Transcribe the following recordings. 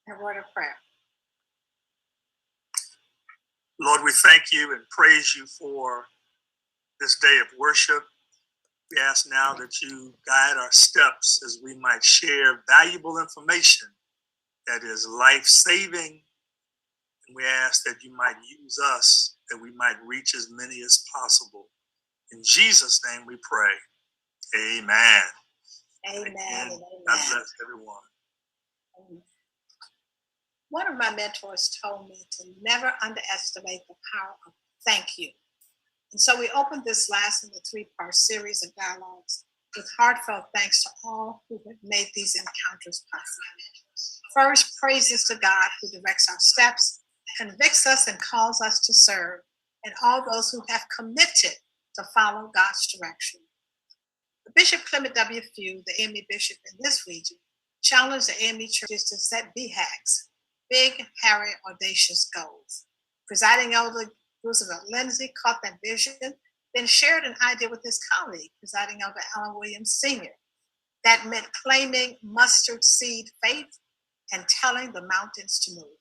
A word of prayer. Lord, we thank you and praise you for this day of worship. We ask now that you guide our steps as we might share valuable information that is life-saving. And we ask that you might use us, that we might reach as many as possible. In Jesus' name we pray. Amen. Amen. Amen. God bless everyone. Amen. One of my mentors told me to never underestimate the power of thank you. And so we opened this last in the three-part series of dialogues with heartfelt thanks to all who have made these encounters possible. First, praises to God who directs our steps, convicts us, and calls us to serve, and all those who have committed to follow God's direction. Bishop Clement W. Few, the AME bishop in this region, challenged the AME churches to set BHAGs, big, hairy, audacious goals. Presiding elder Roosevelt Lindsay caught that vision, then shared an idea with his colleague, presiding elder Alan Williams Sr. That meant claiming mustard seed faith and telling the mountains to move.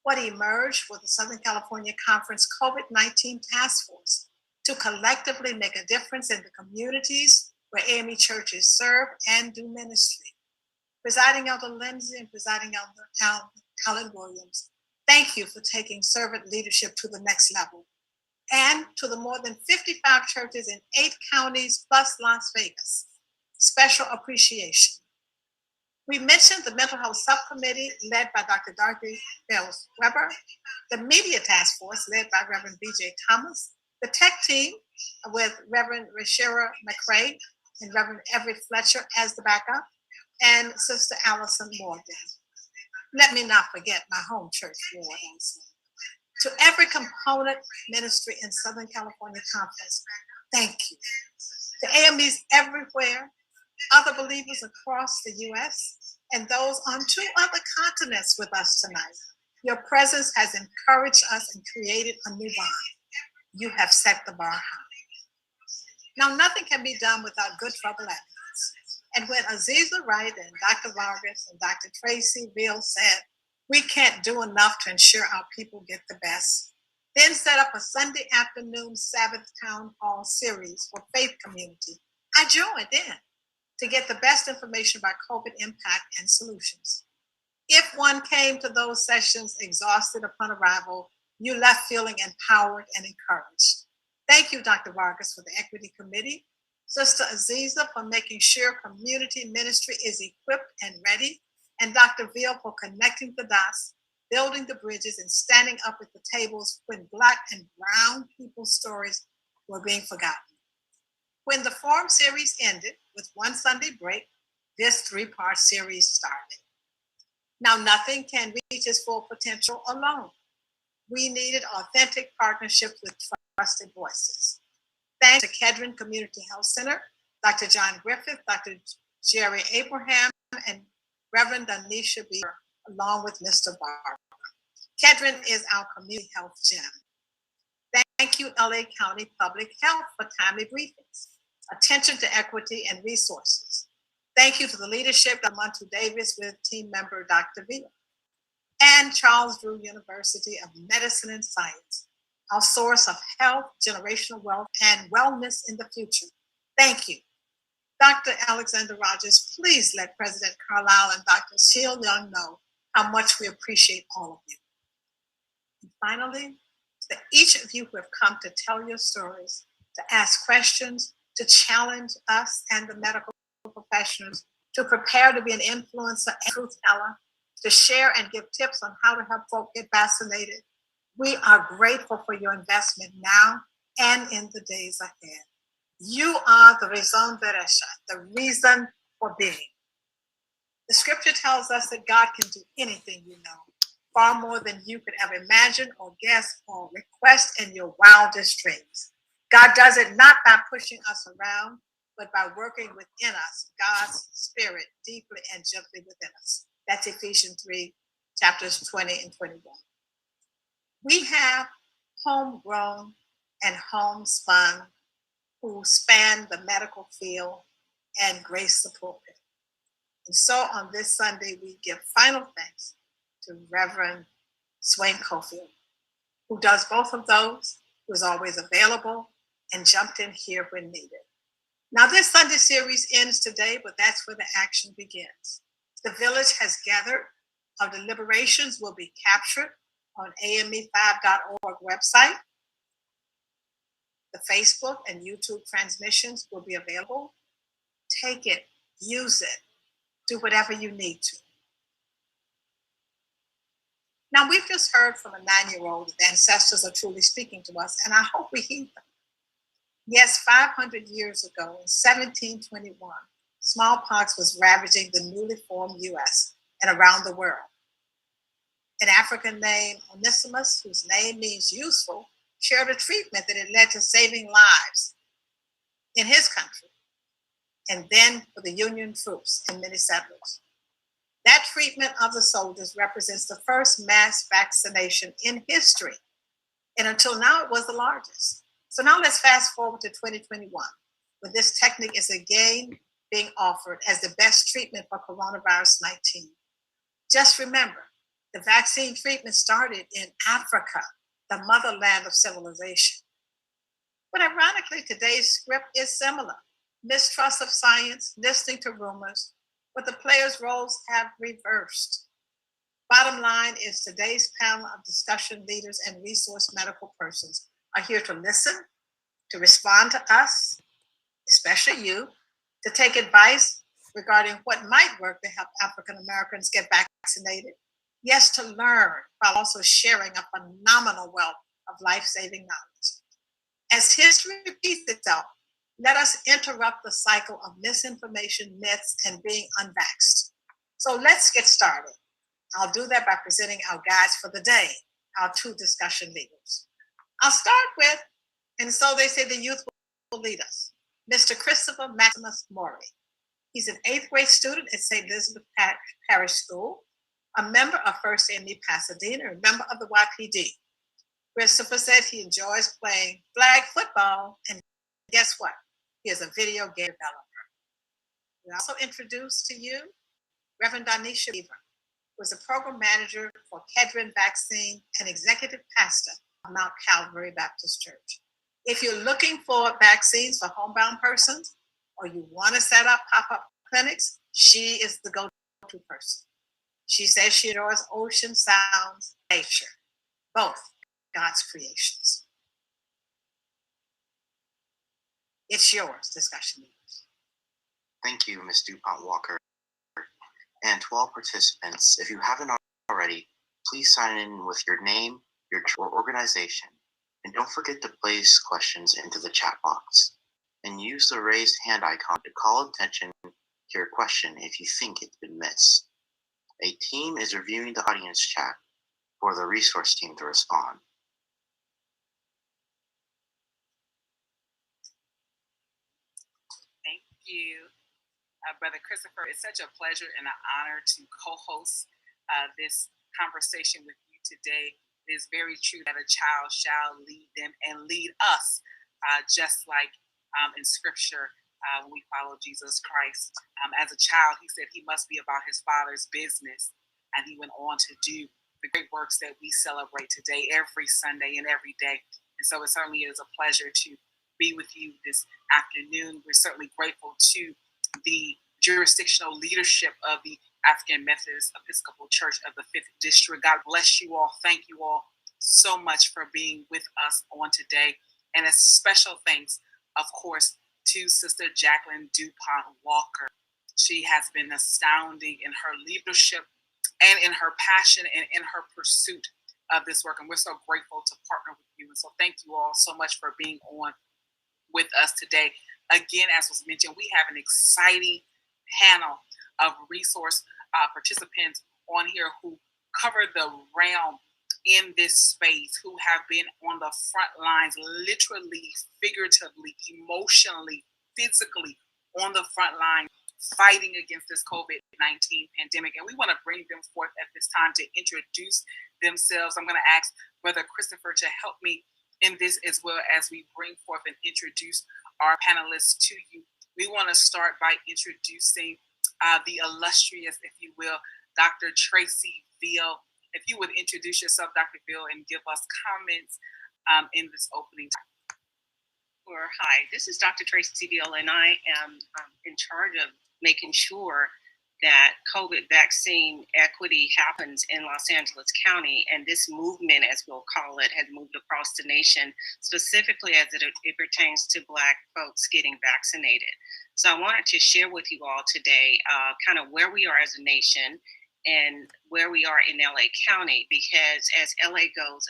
What emerged was the Southern California Conference COVID-19 Task Force to collectively make a difference in the communities where AME churches serve and do ministry. Presiding elder Lindsay and presiding elder Alan Williams, thank you for taking servant leadership to the next level. And to the more than 55 churches in 8 counties plus Las Vegas, special appreciation. We mentioned the Mental Health Subcommittee led by Dr. Dorothy Bells Weber, the Media Task Force led by Reverend B.J. Thomas, the tech team with Reverend Rashira McCrae and Reverend Everett Fletcher as the backup, and Sister Allison Morgan. Let me not forget my home church board also. To every component ministry in Southern California Conference, thank you. To AMEs everywhere, other believers across the U.S., and those on 2 other continents with us tonight, your presence has encouraged us and created a new bond. You have set the bar high. Now, nothing can be done without good trouble advocates. And when Aziza Wright and Dr. Vargas and Dr. Tracy Veal said, we can't do enough to ensure our people get the best, then set up a Sunday afternoon Sabbath Town Hall series for faith community, I joined in to get the best information about COVID impact and solutions. If one came to those sessions exhausted upon arrival, you left feeling empowered and encouraged. Thank you, Dr. Vargas, for the Equity Committee, Sister Aziza for making sure community ministry is equipped and ready, and Dr. Veal for connecting the dots, building the bridges, and standing up at the tables when Black and Brown people's stories were being forgotten. When the Forum series ended with one Sunday break, this 3-part series started. Now, nothing can reach its full potential alone. We needed authentic partnerships with trusted voices. Thanks to Kedron Community Health Center, Dr. John Griffith, Dr. Jerry Abraham, and Reverend Anisha Beer, along with Mr. Barber. Kedron is our community health gem. Thank you, LA County Public Health, for timely briefings, attention to equity and resources. Thank you to the leadership of Montu Davis with team member Dr. Veal. And Charles Drew University of Medicine and Science, our source of health, generational wealth, and wellness in the future. Thank you. Dr. Alexander Rogers, please let President Carlisle and Dr. Seal Young know how much we appreciate all of you. And finally, to each of you who have come to tell your stories, to ask questions, to challenge us and the medical professionals, to prepare to be an influencer and truth teller, to share and give tips on how to help folk get vaccinated. We are grateful for your investment now and in the days ahead. You are the raison d'être, the reason for being. The scripture tells us that God can do anything, far more than you could ever imagine or guess or request in your wildest dreams. God does it not by pushing us around, but by working within us, God's spirit deeply and gently within us. That's Ephesians 3, chapters 20 and 21. We have homegrown and homespun who span the medical field and grace the pulpit. And so on this Sunday, we give final thanks to Reverend Swain Cofield, who does both of those, who is always available and jumped in here when needed. Now, this Sunday series ends today, but that's where the action begins. The village has gathered. Our deliberations will be captured on ame5.org website. The Facebook and YouTube transmissions will be available. Take it, use it, do whatever you need to. Now, we've just heard from a 9-year-old that the ancestors are truly speaking to us, and I hope we heed them. Yes, 500 years ago, in 1721, smallpox was ravaging the newly formed US and around the world. An African named Onesimus, whose name means useful, shared a treatment that had led to saving lives in his country, and then for the Union troops and many settlers. That treatment of the soldiers represents the first mass vaccination in history, and until now, it was the largest. So now let's fast forward to 2021, when this technique is again being offered as the best treatment for coronavirus 19. Just remember, the vaccine treatment started in Africa, the motherland of civilization. But ironically, today's script is similar. Mistrust of science, listening to rumors, but the players' roles have reversed. Bottom line is today's panel of discussion leaders and resource medical persons are here to listen, to respond to us, especially you, to take advice regarding what might work to help African Americans get vaccinated. Yes, to learn while also sharing a phenomenal wealth of life-saving knowledge. As history repeats itself, let us interrupt the cycle of misinformation, myths, and being unvaxxed. So let's get started. I'll do that by presenting our guides for the day, our 2 discussion leaders. I'll start with, and so they say the youth will lead us, Mr. Christopher Maximus Morey. He's an 8th grade student at St. Elizabeth Parish School, a member of First AME Pasadena, a member of the YPD. Christopher said he enjoys playing flag football, and guess what? He is a video game developer. We also introduce to you Reverend Donisha Beaver, who is a program manager for Kedron Vaccine and executive pastor of Mount Calvary Baptist Church. If you're looking for vaccines for homebound persons, or you want to set up pop-up clinics, she is the go-to person. She says she adores ocean sounds, nature, both God's creations. It's yours, discussion leaders. Thank you, Ms. DuPont Walker. And to all participants, if you haven't already, please sign in with your name, your church or organization, and don't forget to place questions into the chat box. And use the raised hand icon to call attention to your question if you think it's been missed. A team is reviewing the audience chat for the resource team to respond. Thank you, Brother Christopher. It's such a pleasure and an honor to co-host this conversation with you today. It is very true that a child shall lead them and lead us, just like in Scripture when we follow Jesus Christ. As a child, he said he must be about his Father's business, and he went on to do the great works that we celebrate today, every Sunday and every day. And so it certainly is a pleasure to be with you this afternoon. We're certainly grateful to the jurisdictional leadership of the African Methodist Episcopal Church of the 5th District. God bless you all. Thank you all so much for being with us on today. And a special thanks, of course, to Sister Jacqueline DuPont Walker. She has been astounding in her leadership and in her passion and in her pursuit of this work. And we're so grateful to partner with you. And so thank you all so much for being on with us today. Again, as was mentioned, we have an exciting panel of resource participants on here who cover the realm in this space, who have been on the front lines, literally, figuratively, emotionally, physically on the front line, fighting against this COVID-19 pandemic. And we want to bring them forth at this time to introduce themselves. I'm going to ask Brother Christopher to help me in this, as well as we bring forth and introduce our panelists to you. We want to start by introducing the illustrious, if you will, Dr. Tracy Veal if you would introduce yourself, Dr. Bill, and give us comments in this opening time. Sure. Hi, this is Dr. Tracy Beal, and I am in charge of making sure that COVID vaccine equity happens in Los Angeles County. And this movement, as we'll call it, has moved across the nation, specifically as it pertains to Black folks getting vaccinated. So I wanted to share with you all today kind of where we are as a nation and where we are in LA County, because as LA goes,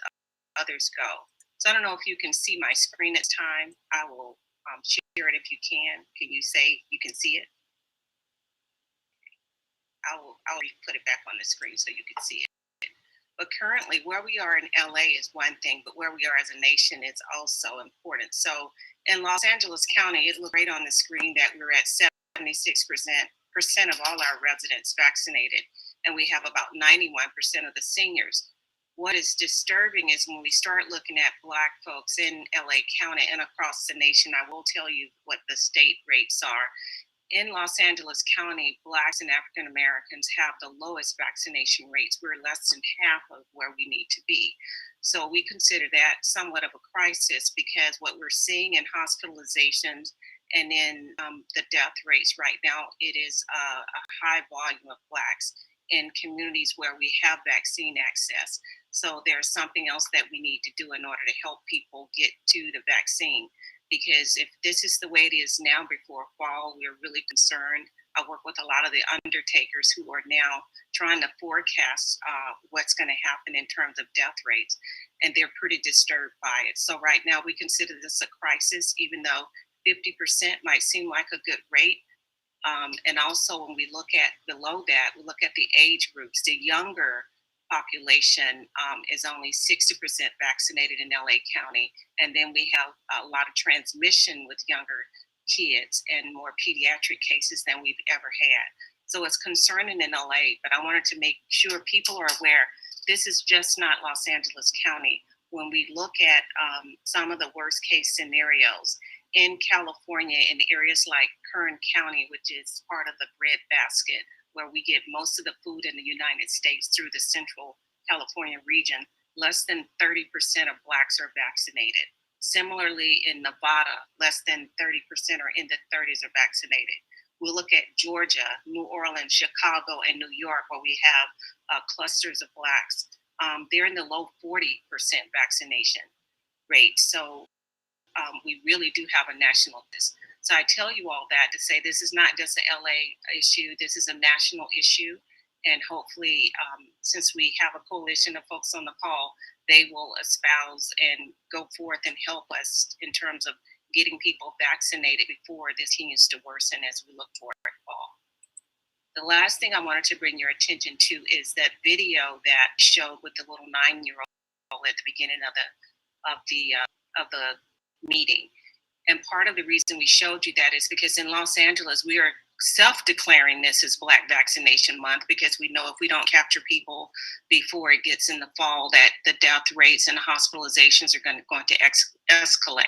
others go. So I don't know if you can see my screen at time. I will share it if you can. Can you say you can see it? I'll put it back on the screen so you can see it. But currently, where we are in LA is one thing, but where we are as a nation is also important. So in Los Angeles County, it looks great on the screen that we're at 76% of all our residents vaccinated, and we have about 91% of the seniors. What is disturbing is when we start looking at Black folks in LA County and across the nation. I will tell you what the state rates are. In Los Angeles County, Blacks and African Americans have the lowest vaccination rates. We're less than half of where we need to be. So we consider that somewhat of a crisis, because what we're seeing in hospitalizations and in the death rates right now, it is a high volume of Blacks in communities where we have vaccine access. So there's something else that we need to do in order to help people get to the vaccine. Because if this is the way it is now before fall, we're really concerned. I work with a lot of the undertakers who are now trying to forecast what's going to happen in terms of death rates, and they're pretty disturbed by it. So right now we consider this a crisis, even though 50% might seem like a good rate. And also when we look at below that, we look at the age groups. The younger population is only 60% vaccinated in LA County. And then we have a lot of transmission with younger kids and more pediatric cases than we've ever had. So it's concerning in LA, but I wanted to make sure people are aware this is just not Los Angeles County. When we look at some of the worst case scenarios in California, in areas like Kern County, which is part of the breadbasket, where we get most of the food in the United States through the Central California region, less than 30% of Blacks are vaccinated. Similarly, in Nevada, less than 30% or in the 30s are vaccinated. We look at Georgia, New Orleans, Chicago, and New York, where we have clusters of Blacks. They're in the low 40% vaccination rate. So we really do have a national list. So I tell you all that to say this is not just an LA issue, this is a national issue. And hopefully, since we have a coalition of folks on the call, they will espouse and go forth and help us in terms of getting people vaccinated before this continues to worsen as we look toward fall. The last thing I wanted to bring your attention to is that video that showed with the little 9-year-old at the beginning of the meeting. And part of the reason we showed you that is because in Los Angeles, we are self-declaring this as Black Vaccination Month, because we know if we don't capture people before it gets in the fall, that the death rates and hospitalizations are going to escalate.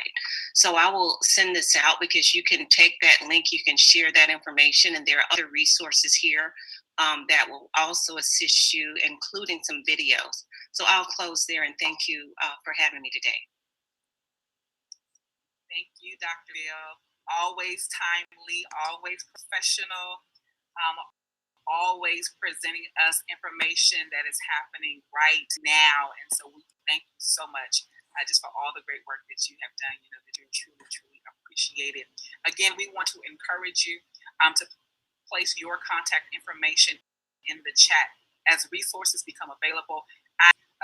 So I will send this out, because you can take that link, you can share that information, and there are other resources here that will also assist you, including some videos. So I'll close there, and thank you for having me today. Thank you, Dr. Bill. Always timely, always professional, always presenting us information that is happening right now. And so we thank you so much just for all the great work that you have done. You know, that you're truly, truly appreciated. Again, we want to encourage you to place your contact information in the chat as resources become available.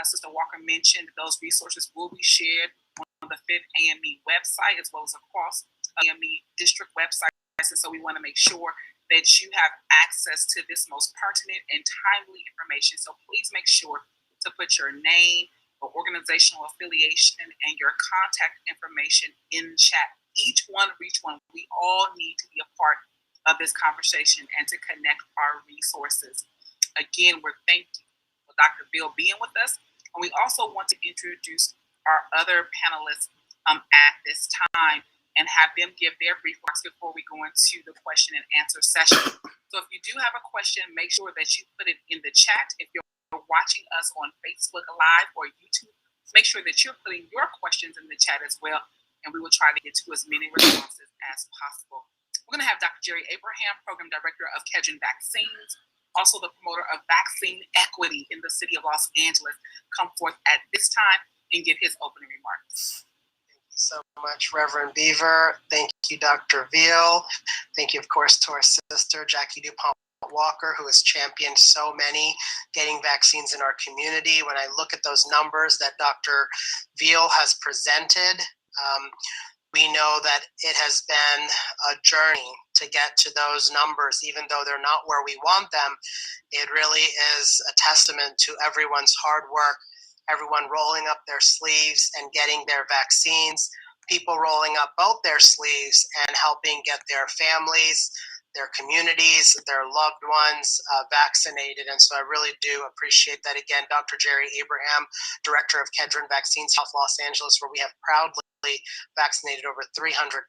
Sister Walker mentioned those resources will be shared on the 5th AME website, as well as across AME district websites. And so we want to make sure that you have access to this most pertinent and timely information. So please make sure to put your name or organizational affiliation and your contact information in chat. Each one, we all need to be a part of this conversation and to connect our resources. Again, we're thankful for Dr. Bill being with us. And we also want to introduce our other panelists at this time and have them give their brief remarks before we go into the question and answer session. So if you do have a question, make sure that you put it in the chat. If you're watching us on Facebook Live or YouTube, make sure that you're putting your questions in the chat as well, and we will try to get to as many responses as possible. We're going to have Dr. Jerry Abraham, Program Director of Kedron Vaccines, also the promoter of vaccine equity in the city of Los Angeles, come forth at this time and give his opening remarks. Thank you so much, Reverend Beaver. Thank you, Dr. Veal. Thank you, of course, to our sister, Jackie DuPont Walker, who has championed so many getting vaccines in our community. When I look at those numbers that Dr. Veal has presented, we know that it has been a journey to get to those numbers, even though they're not where we want them. It really is a testament to everyone's hard work, everyone rolling up their sleeves and getting their vaccines, people rolling up both their sleeves and helping get their families, their communities, their loved ones vaccinated. And so I really do appreciate that. Again, Dr. Jerry Abraham, Director of Kedron Vaccines, South Los Angeles, where we have proudly vaccinated over 300,000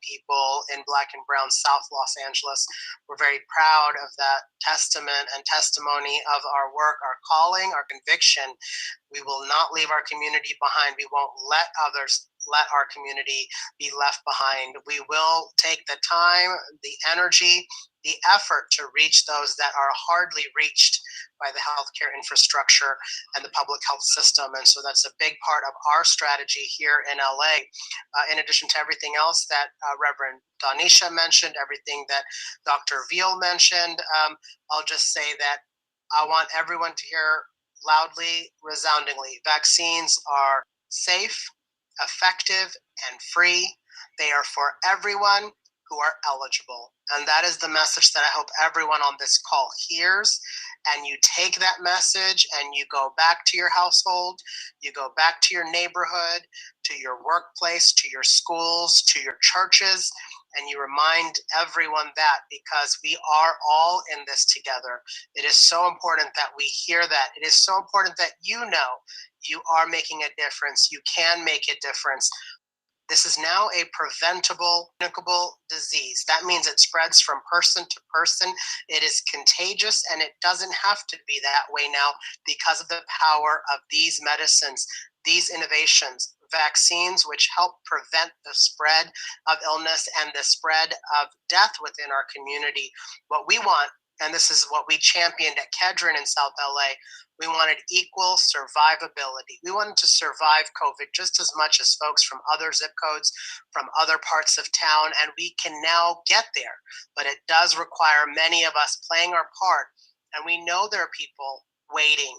people in Black and Brown South Los Angeles. We're very proud of that testament and testimony of our work, our calling, our conviction. We will not leave our community behind. We won't let our community be left behind. We will take the time, the energy, the effort to reach those that are hardly reached by the healthcare infrastructure and the public health system. And so that's a big part of our strategy here in LA. In addition to everything else that Reverend Donisha mentioned, everything that Dr. Veal mentioned, I'll just say that I want everyone to hear loudly, resoundingly, vaccines are safe, effective, and free. They are for everyone who are eligible. And that is the message that I hope everyone on this call hears. And you take that message and you go back to your household, you go back to your neighborhood, to your workplace, to your schools, to your churches, and you remind everyone that, because we are all in this together. It is so important that we hear that. It is so important that you know you are making a difference. You can make a difference. This is now a preventable, communicable disease. That means it spreads from person to person. It is contagious, and it doesn't have to be that way now because of the power of these medicines, these innovations, vaccines, which help prevent the spread of illness and the spread of death within our community. What we want, and this is what we championed at Kedron in South LA, we wanted equal survivability. We wanted to survive COVID just as much as folks from other zip codes, from other parts of town, and we can now get there. But it does require many of us playing our part, and we know there are people waiting.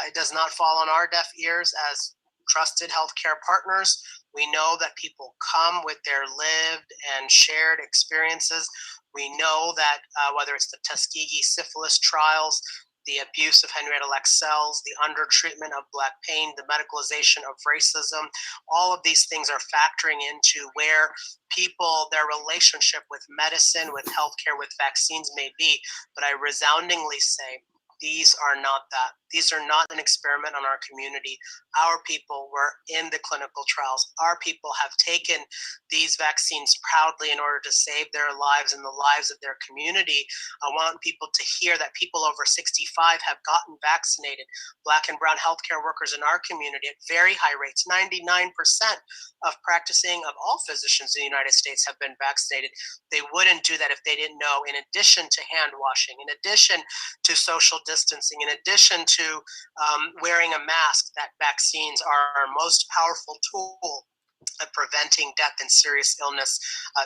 It does not fall on our deaf ears as trusted healthcare partners. We know that people come with their lived and shared experiences. We know that whether it's the Tuskegee syphilis trials, the abuse of Henrietta Lacks cells, the undertreatment of Black pain, the medicalization of racism, all of these things are factoring into where people, their relationship with medicine, with healthcare, with vaccines may be. But I resoundingly say, these are not that. These are not an experiment on our community. Our people were in the clinical trials. Our people have taken these vaccines proudly in order to save their lives and the lives of their community. I want people to hear that people over 65 have gotten vaccinated. Black and brown healthcare workers in our community at very high rates, 99% of all physicians in the United States have been vaccinated. They wouldn't do that if they didn't know, in addition to hand washing, in addition to social distancing, in addition to wearing a mask, that vaccines are our most powerful tool of preventing death and serious illness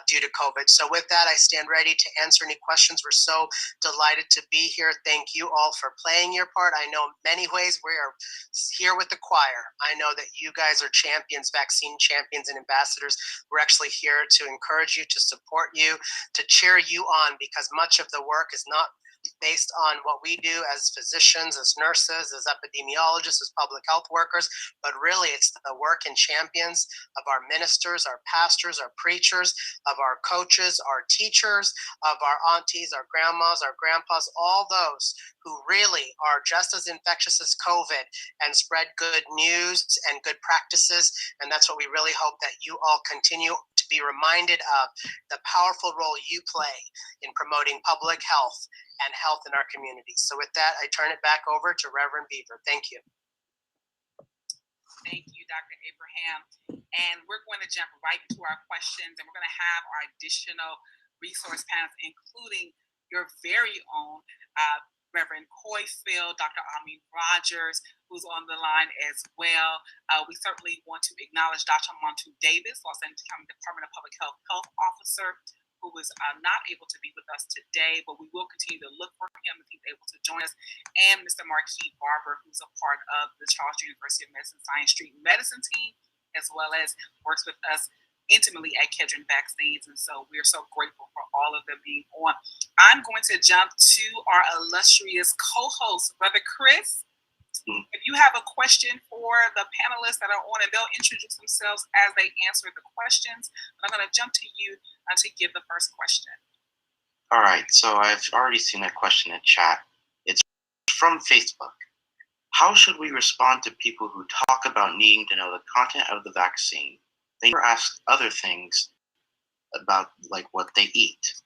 due to COVID. So with that, I stand ready to answer any questions. We're so delighted to be here. Thank you all for playing your part. I know in many ways we are here with the choir. I know that you guys are champions, vaccine champions and ambassadors. We're actually here to encourage you, to support you, to cheer you on, because much of the work is not based on what we do as physicians, as nurses, as epidemiologists, as public health workers, but really it's the work and champions of our ministers, our pastors, our preachers, of our coaches, our teachers, of our aunties, our grandmas, our grandpas, all those who really are just as infectious as COVID and spread good news and good practices. And that's what we really hope that you all continue be reminded of the powerful role you play in promoting public health and health in our communities. So with that, I turn it back over to Reverend Beaver. Thank you. Thank you, Dr. Abraham. And we're going to jump right into our questions, and we're going to have our additional resource panels, including your very own Reverend Coyfield, Dr. Armin Rogers, who's on the line as well. We certainly want to acknowledge Dr. Montu Davis, Los Angeles County Department of Public Health Officer, who was not able to be with us today, but we will continue to look for him if he's able to join us, and Mr. Marquis Barber, who's a part of the Charles University of Medicine Science Street Medicine team, as well as works with us intimately at Kedron Vaccines. And so we're so grateful for all of them being on. I'm going to jump to our illustrious co-host, Brother Chris. If you have a question for the panelists that are on, and they'll introduce themselves as they answer the questions, but I'm going to jump to you to give the first question. All right, so I've already seen that question in chat. It's from Facebook. How should we respond to people who talk about needing to know the content of the vaccine? They never ask other things about like what they eat.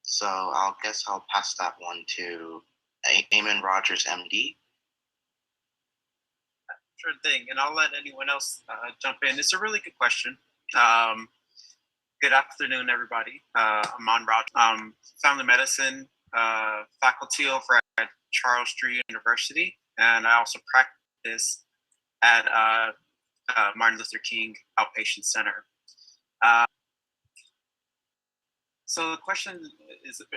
So I'll pass that one to Eamon Rogers, MD. Sure thing, and I'll let anyone else jump in. It's a really good question. Good afternoon, everybody. I'm on Rogers, family medicine faculty over at Charles Street University, and I also practice at Martin Luther King Outpatient Center. So the question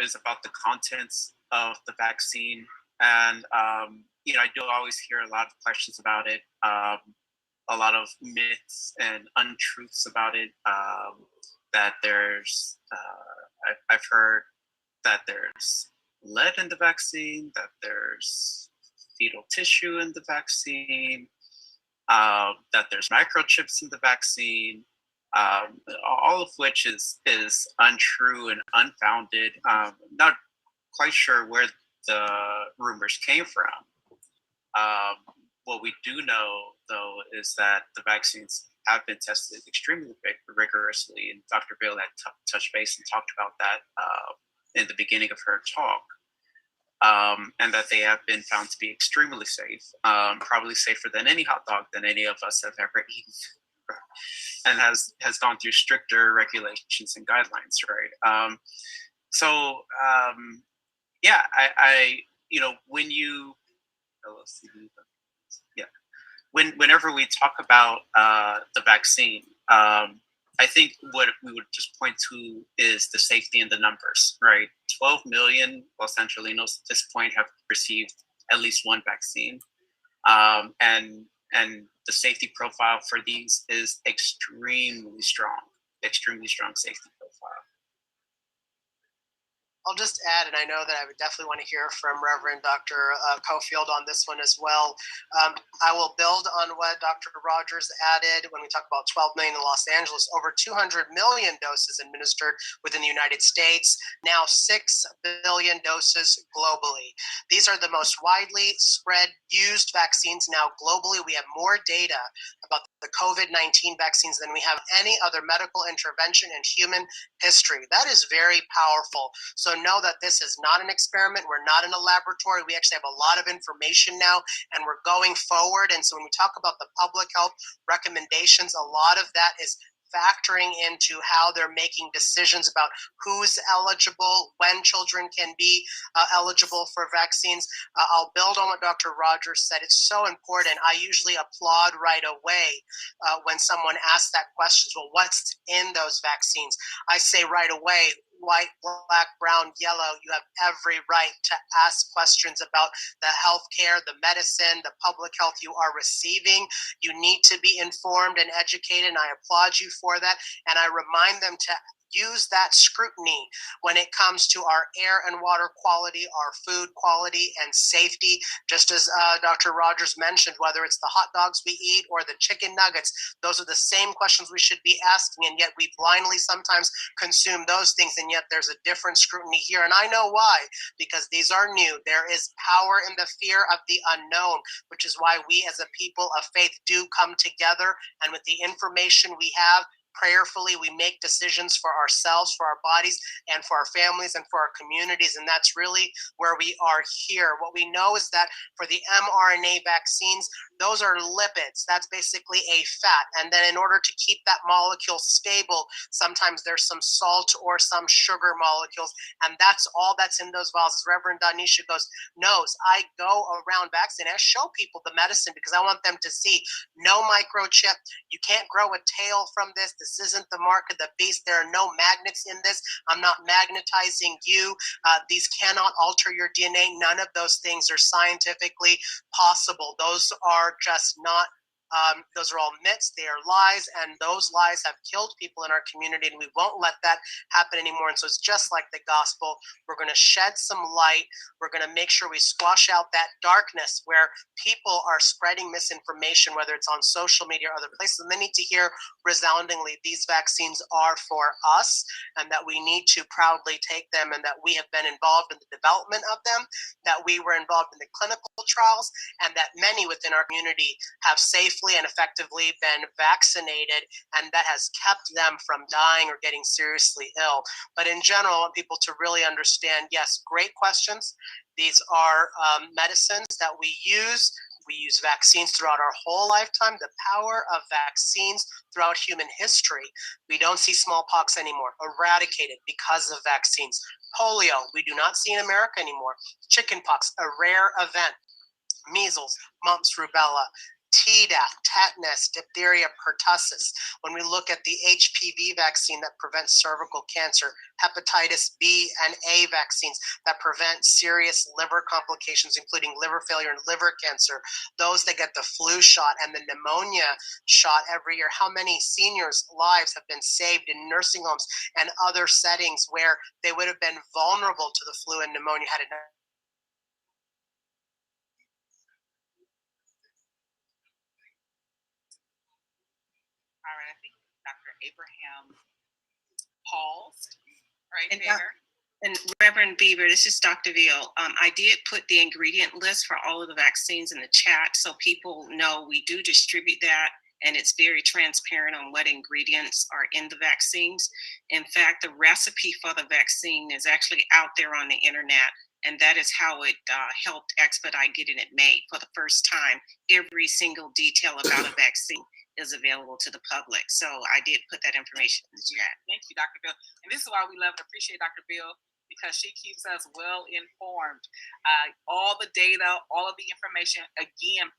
is about the contents of the vaccine, and I do always hear a lot of questions about it, a lot of myths and untruths about it. That there's, I've heard that there's lead in the vaccine, that there's fetal tissue in the vaccine, that there's microchips in the vaccine. All of which is untrue and unfounded. Not quite sure where the rumors came from. What we do know, though, is that the vaccines have been tested extremely rigorously, and Dr. Bill had touched base and talked about that in the beginning of her talk, and that they have been found to be extremely safe, probably safer than any hot dog that any of us have ever eaten. And has gone through stricter regulations and guidelines, right? Whenever we talk about the vaccine, I think what we would just point to is the safety in the numbers, right? 12 million Los Angelenos at this point have received at least one vaccine, and the safety profile for these is extremely strong safety profile. I'll just add, and I know that I would definitely want to hear from Reverend Dr. Cofield on this one as well. I will build on what Dr. Rogers added when we talk about 12 million in Los Angeles, over 200 million doses administered within the United States, now 6 billion doses globally. These are the most widely spread used vaccines now globally. We have more data about the COVID-19 vaccines than we have any other medical intervention in human history. That is very powerful. So know that this is not an experiment. We're not in a laboratory. We actually have a lot of information now, and we're going forward. And so when we talk about the public health recommendations, a lot of that is factoring into how they're making decisions about who's eligible, when children can be eligible for vaccines. I'll build on what Dr. Rogers said. It's so important. I usually applaud right away when someone asks that question, well, what's in those vaccines? I say right away, white, black, brown, yellow, you have every right to ask questions about the healthcare, the medicine, the public health you are receiving. You need to be informed and educated, and I applaud you for that. And I remind them to use that scrutiny when it comes to our air and water quality, our food quality and safety. Just as Dr. Rogers mentioned, whether it's the hot dogs we eat or the chicken nuggets, those are the same questions we should be asking, and yet we blindly sometimes consume those things, and yet there's a different scrutiny here. And I know why, because these are new. There is power in the fear of the unknown, which is why we as a people of faith do come together, and with the information we have, prayerfully. We make decisions for ourselves, for our bodies, and for our families and for our communities. And that's really where we are here. What we know is that for the mRNA vaccines, those are lipids. That's basically a fat. And then in order to keep that molecule stable, sometimes there's some salt or some sugar molecules. And that's all that's in those vials. As Reverend Danisha knows, I go around vaccinating. I show people the medicine because I want them to see no microchip. You can't grow a tail from this. This isn't the mark of the beast. There are no magnets in this. I'm not magnetizing you. These cannot alter your DNA. None of those things are scientifically possible. Those are just not, those are all myths. They are lies, and those lies have killed people in our community, and we won't let that happen anymore. And so it's just like the gospel. We're going to shed some light. We're going to make sure we squash out that darkness where people are spreading misinformation, whether it's on social media or other places. And they need to hear resoundingly these vaccines are for us, and that we need to proudly take them, and that we have been involved in the development of them, that we were involved in the clinical trials, and that many within our community have safely and effectively been vaccinated, and that has kept them from dying or getting seriously ill. But in general, I want people to really understand, yes, great questions. These are medicines that we use. We use vaccines throughout our whole lifetime. The power of vaccines throughout human history. We don't see smallpox anymore, eradicated because of vaccines. Polio, we do not see in America anymore. Chickenpox, a rare event. Measles, mumps, rubella, Tdap, tetanus, diphtheria, pertussis. When we look at the HPV vaccine that prevents cervical cancer, hepatitis B and A vaccines that prevent serious liver complications, including liver failure and liver cancer, those that get the flu shot and the pneumonia shot every year, how many seniors' lives have been saved in nursing homes and other settings where they would have been vulnerable to the flu and pneumonia had it not. All right, I think Dr. Abraham paused right And there. And Reverend Beaver, this is Dr. Veal. I did put the ingredient list for all of the vaccines in the chat so people know we do distribute that, and it's very transparent on what ingredients are in the vaccines. In fact, the recipe for the vaccine is actually out there on the internet, and that is how it helped expedite getting it made for the first time. Every single detail about a vaccine is available to the public. So I did put that information in the chat. Thank you, Dr. Bill. And this is why we love and appreciate Dr. Bill, because she keeps us well informed. All the data, all of the information. Again,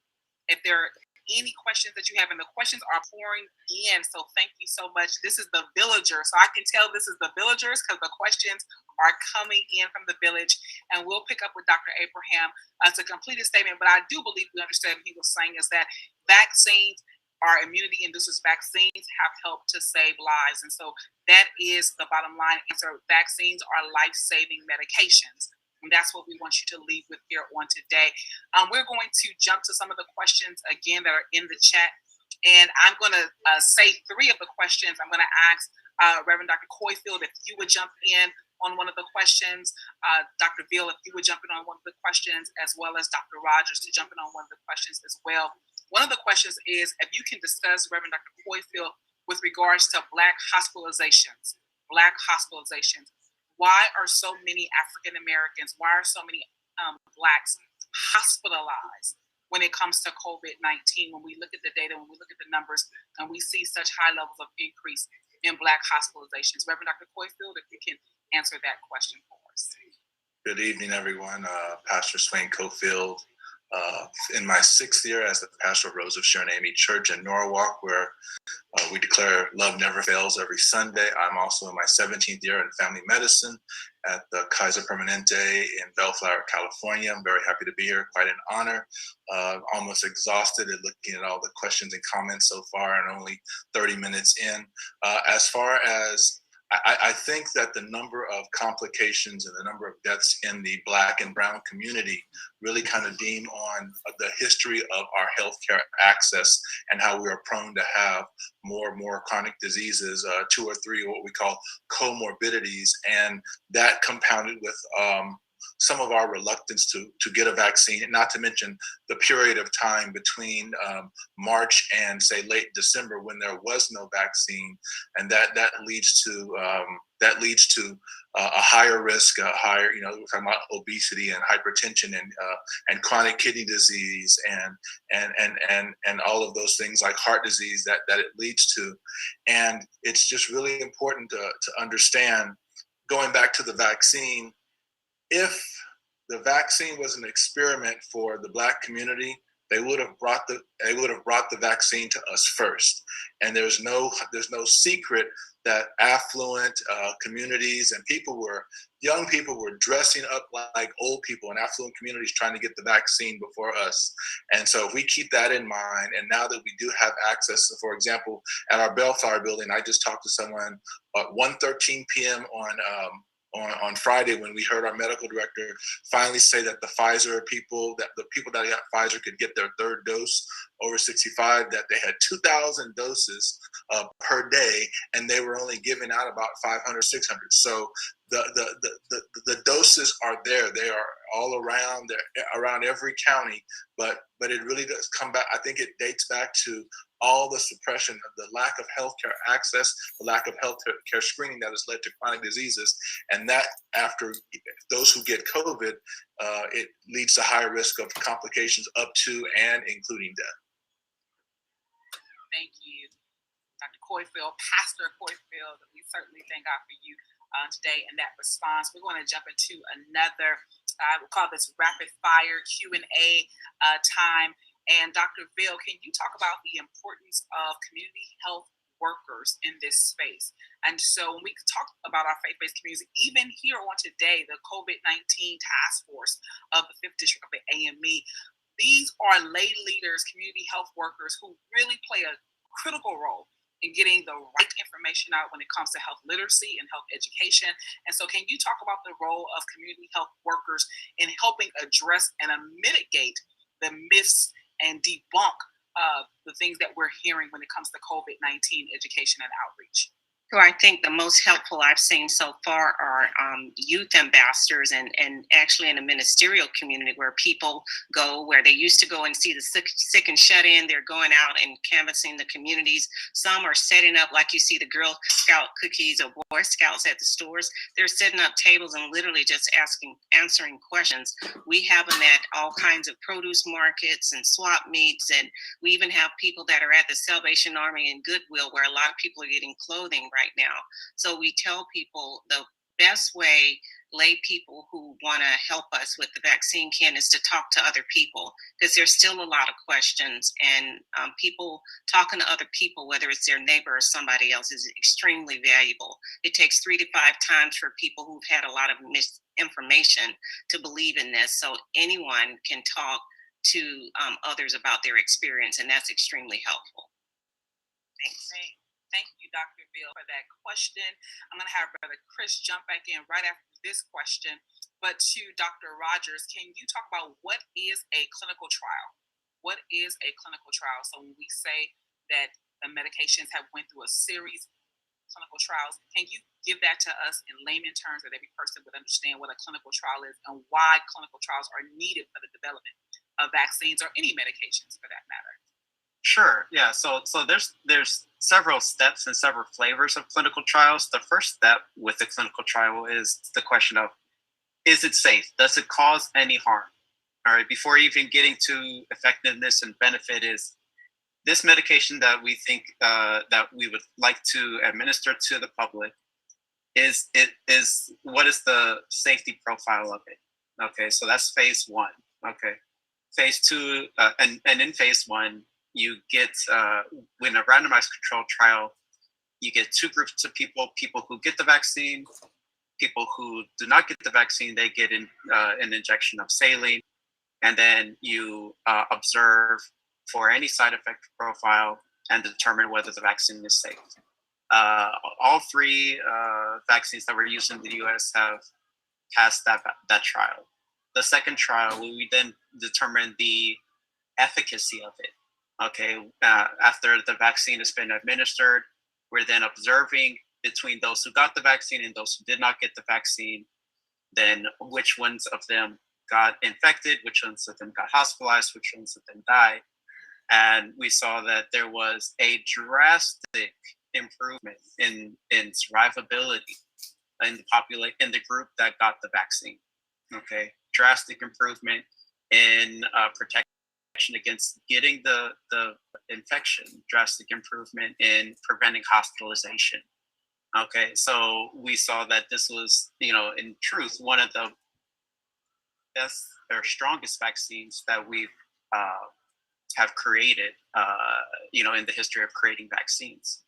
if there are any questions that you have, and the questions are pouring in, so thank you so much. This is the villager, so I can tell this is the villagers because the questions are coming in from the village, and we'll pick up with Dr. Abraham to complete his statement. But I do believe we understand what he was saying is that vaccines, our immunity inducers vaccines, have helped to save lives. And so that is the bottom line answer. Vaccines are life-saving medications. And that's what we want you to leave with here on today. We're going to jump to some of the questions, again, that are in the chat. And I'm going to say three of the questions. I'm going to ask Reverend Dr. Coyfield if you would jump in on one of the questions, Dr. Veal, if you would jump in on one of the questions, as well as Dr. Rogers to jump in on one of the questions as well. One of the questions is if you can discuss, Reverend Dr. Coyfield, with regards to Black hospitalizations. Why are so many African Americans, why are so many Blacks hospitalized when it comes to COVID-19? When we look at the data, when we look at the numbers, and we see such high levels of increase in Black hospitalizations. Reverend Dr. Coyfield, if you can answer that question for us. Good evening, everyone. Pastor Swain Cofield. In my 6th year as the pastor of Rose of Sharon AME Church in Norwalk, where we declare love never fails every Sunday. I'm also in my 17th year in family medicine at the Kaiser Permanente in Bellflower, California. I'm very happy to be here, quite an honor. Almost exhausted at looking at all the questions and comments so far, and only 30 minutes in. As far as I think that the number of complications and the number of deaths in the Black and Brown community really kind of deem on the history of our healthcare access and how we are prone to have more and more chronic diseases, 2 or 3 what we call comorbidities, and that compounded with some of our reluctance to get a vaccine, and not to mention the period of time between March and say late December when there was no vaccine, and that leads to a higher risk, a higher, we're talking about obesity and hypertension and chronic kidney disease and all of those things like heart disease that it leads to. And it's just really important to understand, going back to the vaccine, if the vaccine was an experiment for the Black community, they would have brought the vaccine to us first. And there's no secret that affluent communities and young people were dressing up like old people in affluent communities trying to get the vaccine before us. And so if we keep that in mind, and now that we do have access, for example, at our Bellflower building, I just talked to someone at 1:13 p.m. on Friday when we heard our medical director finally say that the people that got Pfizer could get their third dose over 65, that they had 2,000 doses per day, and they were only giving out about 500, 600. So the doses are there. They are all around. They're around every county, but it really does come back. I think it dates back to all the suppression of the lack of healthcare access, the lack of healthcare screening that has led to chronic diseases, and that after those who get COVID, it leads to higher risk of complications up to and including death. Thank you, Dr. Coyfield, Pastor Coyfield. We certainly thank God for you today and that response. We're going to jump into another, we'll call this rapid fire Q&A time. And Dr. Ville, can you talk about the importance of community health workers in this space? And so when we talk about our faith-based communities, even here on today, the COVID-19 task force of the 5th District of the AME, these are lay leaders, community health workers who really play a critical role in getting the right information out when it comes to health literacy and health education. And so can you talk about the role of community health workers in helping address and mitigate the myths and debunk the things that we're hearing when it comes to COVID-19 education and outreach? So I think the most helpful I've seen so far are youth ambassadors and actually in a ministerial community where people go, where they used to go and see the sick and shut in. They're going out and canvassing the communities. Some are setting up, like you see the Girl Scout cookies or Boy Scouts at the stores. They're setting up tables and literally just answering questions. We have them at all kinds of produce markets and swap meets. And we even have people that are at the Salvation Army and Goodwill, where a lot of people are getting clothing right now. So we tell people the best way lay people who want to help us with the vaccine can is to talk to other people, because there's still a lot of questions, and people talking to other people, whether it's their neighbor or somebody else, is extremely valuable. It takes 3 to 5 times for people who've had a lot of misinformation to believe in this. So anyone can talk to others about their experience, and that's extremely helpful. Thanks. Thank you, Dr. Ville, for that question. I'm going to have Brother Chris jump back in right after this question. But to Dr. Rogers, can you talk about what is a clinical trial? What is a clinical trial? So when we say that the medications have went through a series of clinical trials, can you give that to us in layman terms that every person would understand what a clinical trial is and why clinical trials are needed for the development of vaccines or any medications for that matter? Sure. Yeah. So there's several steps and several flavors of clinical trials. The first step with the clinical trial is the question of, is it safe? Does it cause any harm? All right. Before even getting to effectiveness and benefit, is this medication that we think that we would like to administer to the public, what is the safety profile of it? Okay. So that's phase 1. Okay. Phase 2, and in phase 1, you get, in a randomized control trial, you get 2 groups of people who get the vaccine, people who do not get the vaccine, they get an injection of saline, and then you observe for any side effect profile and determine whether the vaccine is safe. All 3 vaccines that were used in the US have passed that trial. The second trial, we then determine the efficacy of it. Okay, after the vaccine has been administered, we're then observing between those who got the vaccine and those who did not get the vaccine, then which ones of them got infected, which ones of them got hospitalized, which ones of them died. And we saw that there was a drastic improvement in survivability in the group that got the vaccine. Okay, drastic improvement in protection against getting the infection, drastic improvement in preventing hospitalization. Okay, so we saw that this was, in truth, one of the best or strongest vaccines that we've have created, in the history of creating vaccines.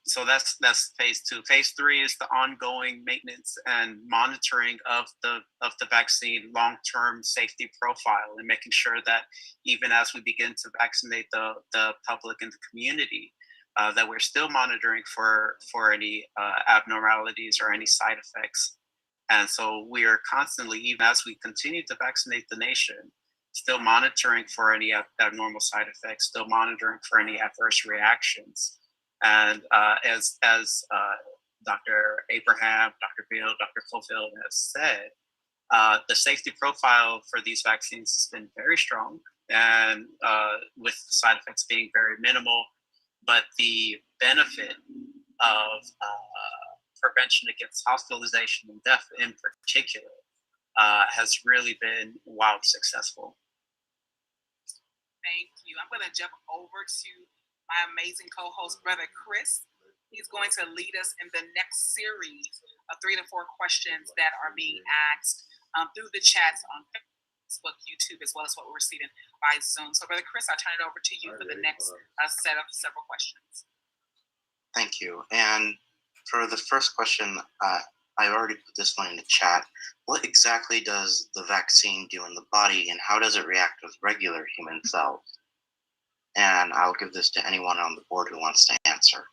So that's phase 2. Phase 3 is the ongoing maintenance and monitoring of the vaccine long-term safety profile, and making sure that even as we begin to vaccinate the public and the community, that we're still monitoring for any abnormalities or any side effects. And so we are constantly, even as we continue to vaccinate the nation, still monitoring for any abnormal side effects, still monitoring for any adverse reactions. And as Dr. Abraham, Dr. Beal, Dr. Cofield has said, the safety profile for these vaccines has been very strong, and with side effects being very minimal. But the benefit of prevention against hospitalization and death in particular has really been wildly successful. Thank you. I'm going to jump over to my amazing co-host, Brother Chris. He's going to lead us in the next series of 3 to 4 questions that are being asked through the chats on Facebook, YouTube, as well as what we're receiving by Zoom. So, Brother Chris, I'll turn it over to you for the next set of several questions. Thank you. And for the first question, I already put this one in the chat. What exactly does the vaccine do in the body, and how does it react with regular human cells? And I'll give this to anyone on the board who wants to answer.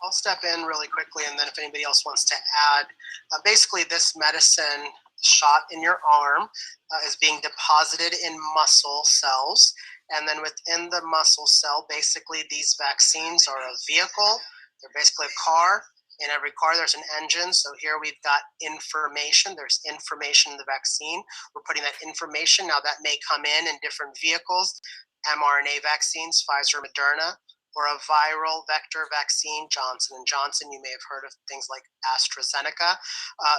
I'll step in really quickly, and then if anybody else wants to add, basically this medicine shot in your arm is being deposited in muscle cells. And then within the muscle cell, basically these vaccines are a vehicle. They're basically a car. In every car, there's an engine. So here we've got information. There's information in the vaccine. We're putting that information. Now that may come in different vehicles, mRNA vaccines, Pfizer, Moderna, or a viral vector vaccine, Johnson & Johnson. You may have heard of things like AstraZeneca.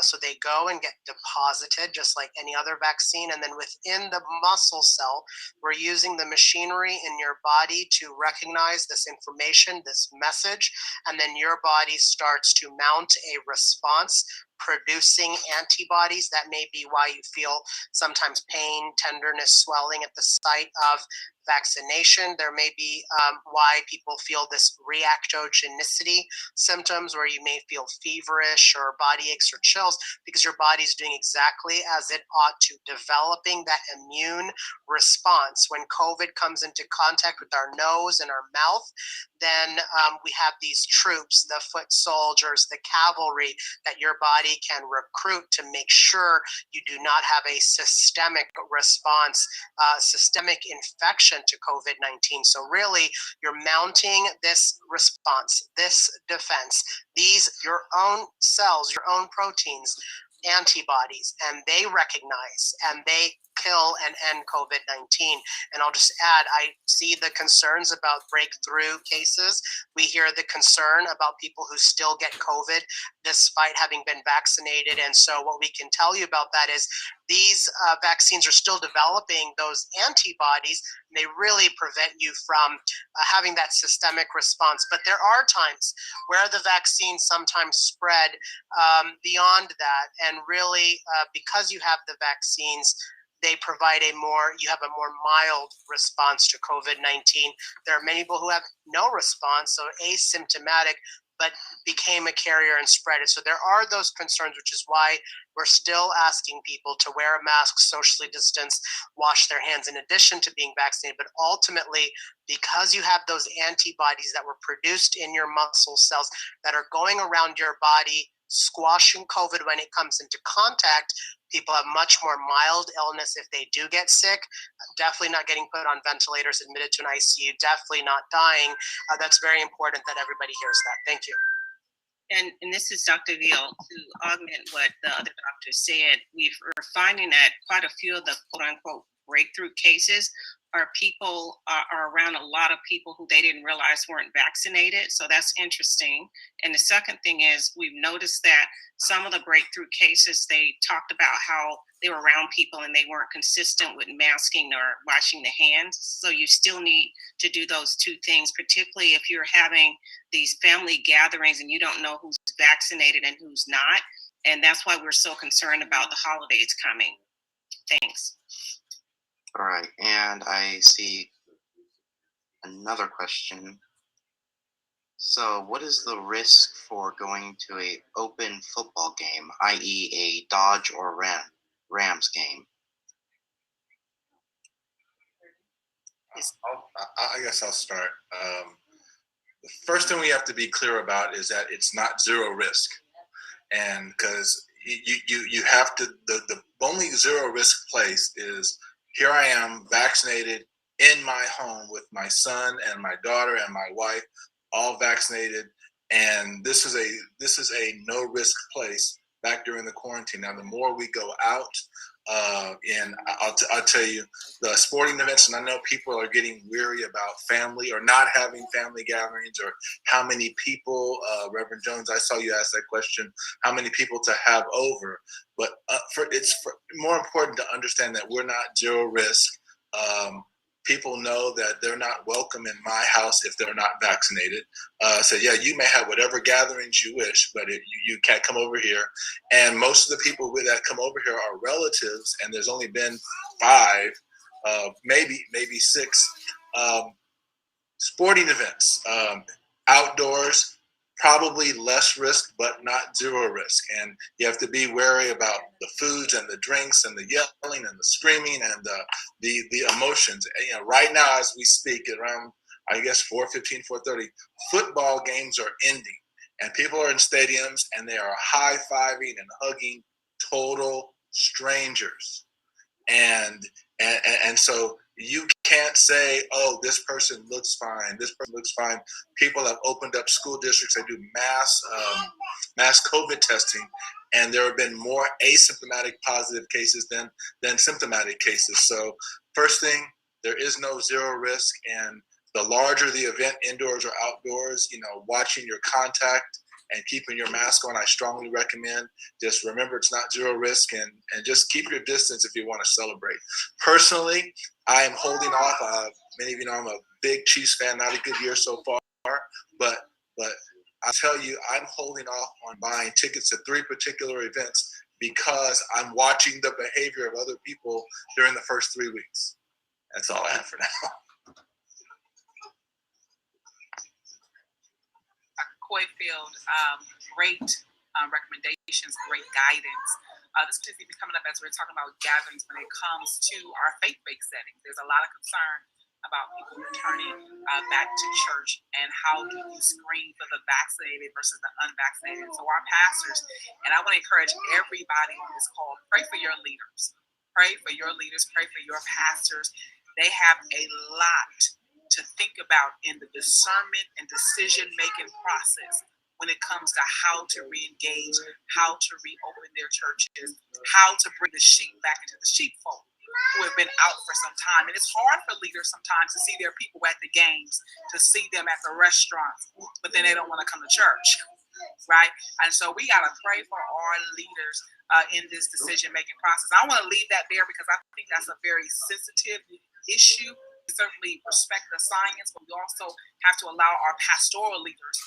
So they go and get deposited just like any other vaccine. And then within the muscle cell, we're using the machinery in your body to recognize this information, this message, and then your body starts to mount a response, producing antibodies. That may be why you feel sometimes pain, tenderness, swelling at the site of vaccination. There may be why people feel this reactogenicity symptoms, where you may feel feverish or body aches or chills, because your body's doing exactly as it ought to, developing that immune response. When COVID comes into contact with our nose and our mouth, then we have these troops, the foot soldiers, the cavalry that your body can recruit to make sure you do not have a systemic response, systemic infection to COVID-19. So really, you're mounting this response, this defense, these, your own cells, your own proteins, antibodies, and they recognize and they kill and end COVID-19. And I'll just add, I see the concerns about breakthrough cases. We hear the concern about people who still get COVID despite having been vaccinated. And so what we can tell you about that is these vaccines are still developing those antibodies. And they really prevent you from having that systemic response. But there are times where the vaccines sometimes spread beyond that. And really, because you have the vaccines, they provide you have a more mild response to COVID-19. There are many people who have no response, so asymptomatic, but became a carrier and spread it. So there are those concerns, which is why we're still asking people to wear a mask, socially distance, wash their hands in addition to being vaccinated. But ultimately, because you have those antibodies that were produced in your muscle cells that are going around your body, squashing COVID when it comes into contact, people have much more mild illness if they do get sick, definitely not getting put on ventilators, admitted to an ICU, definitely not dying. That's very important that everybody hears that. Thank you. And this is Dr. Veal. To augment what the other doctor said, we're finding that quite a few of the quote unquote breakthrough cases are people are around a lot of people who they didn't realize weren't vaccinated. So that's interesting. And the second thing is we've noticed that some of the breakthrough cases, they talked about how they were around people and they weren't consistent with masking or washing the hands. So you still need to do those two things, particularly if you're having these family gatherings and you don't know who's vaccinated and who's not. And that's why we're so concerned about the holidays coming. Thanks. All right, and I see another question. So, what is the risk for going to a open football game, i.e., a Dodge or Rams game? I guess I'll start. The first thing we have to be clear about is that it's not zero risk, and because you have to, the only zero risk place is here I am vaccinated in my home with my son and my daughter and my wife, all vaccinated, and this is a no risk place back during the quarantine. Now, the more we go out, and I'll tell you, the sporting events, and I know people are getting weary about family or not having family gatherings or how many people, Reverend Jones, I saw you ask that question, how many people to have over. But it's more important to understand that we're not zero risk. People know that they're not welcome in my house if they're not vaccinated. So yeah, you may have whatever gatherings you wish, but you can't come over here. And most of the people that come over here are relatives, and there's only been 5, maybe 6 sporting events, outdoors. Probably less risk, but not zero risk. And you have to be wary about the foods and the drinks and the yelling and the screaming and the emotions. And, right now, as we speak, around I guess 4:15, 4:30, football games are ending, and people are in stadiums and they are high-fiving and hugging total strangers. And so you can't say, oh, this person looks fine, this person looks fine. People have opened up school districts that do mass COVID testing, and there have been more asymptomatic positive cases than symptomatic cases. So first thing, there is no zero risk, and the larger the event, indoors or outdoors, watching your contact and keeping your mask on, I strongly recommend. Just remember it's not zero risk, and just keep your distance if you want to celebrate. Personally, I am holding off. Many of you know I'm a big Chiefs fan, not a good year so far, but I tell you, I'm holding off on buying tickets to 3 particular events because I'm watching the behavior of other people during the first 3 weeks. That's all I have for now. Coyfield, great recommendations, great guidance. This is even coming up as we're talking about gatherings when it comes to our faith-based settings. There's a lot of concern about people returning back to church, and how do you screen for the vaccinated versus the unvaccinated. So our pastors, and I want to encourage everybody on this call, pray for your leaders. Pray for your leaders, pray for your pastors. They have a lot to think about in the discernment and decision-making process when it comes to how to re-engage, how to reopen their churches, how to bring the sheep back into the sheepfold who have been out for some time. And it's hard for leaders sometimes to see their people at the games, to see them at the restaurants, but then they don't want to come to church, right? And so we got to pray for our leaders in this decision-making process. I want to leave that there because I think that's a very sensitive issue. We certainly respect the science, but we also have to allow our pastoral leaders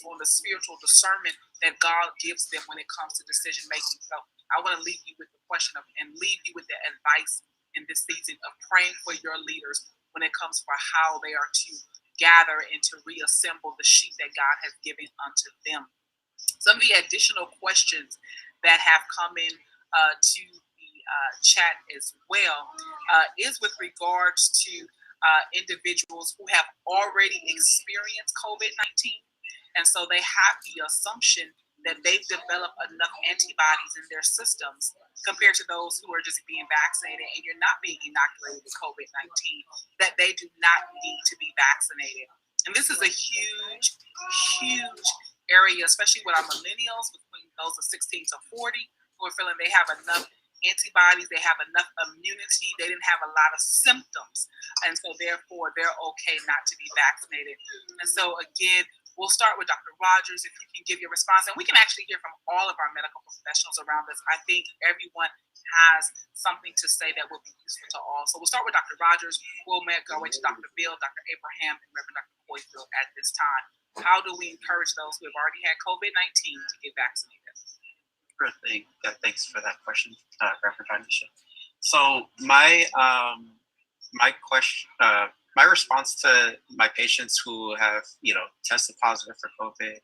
on the spiritual discernment that God gives them when it comes to decision making. So I want to leave you with the question of, and leave you with the advice in this season of praying for your leaders when it comes for how they are to gather and to reassemble the sheep that God has given unto them. Some of the additional questions that have come in to chat as well is with regards to individuals who have already experienced COVID-19. And so they have the assumption that they've developed enough antibodies in their systems compared to those who are just being vaccinated and you're not being inoculated with COVID-19, that they do not need to be vaccinated. And this is a huge, huge area, especially with our millennials, between those of 16 to 40, who are feeling they have enough antibodies, they have enough immunity, they didn't have a lot of symptoms, and so therefore they're okay not to be vaccinated. And so again, we'll start with Dr. Rogers, if you can give your response, and we can actually hear from all of our medical professionals around this. I think everyone has something to say that will be useful to all. So we'll start with Dr. Rogers, we'll go into Dr. Bill, Dr. Abraham, and Reverend Dr. Hoyfield at this time. How do we encourage those who have already had COVID-19 to get vaccinated? Sure thing. Yeah, thanks for that question, Reverend Tanisha. So my my response to my patients who have tested positive for COVID,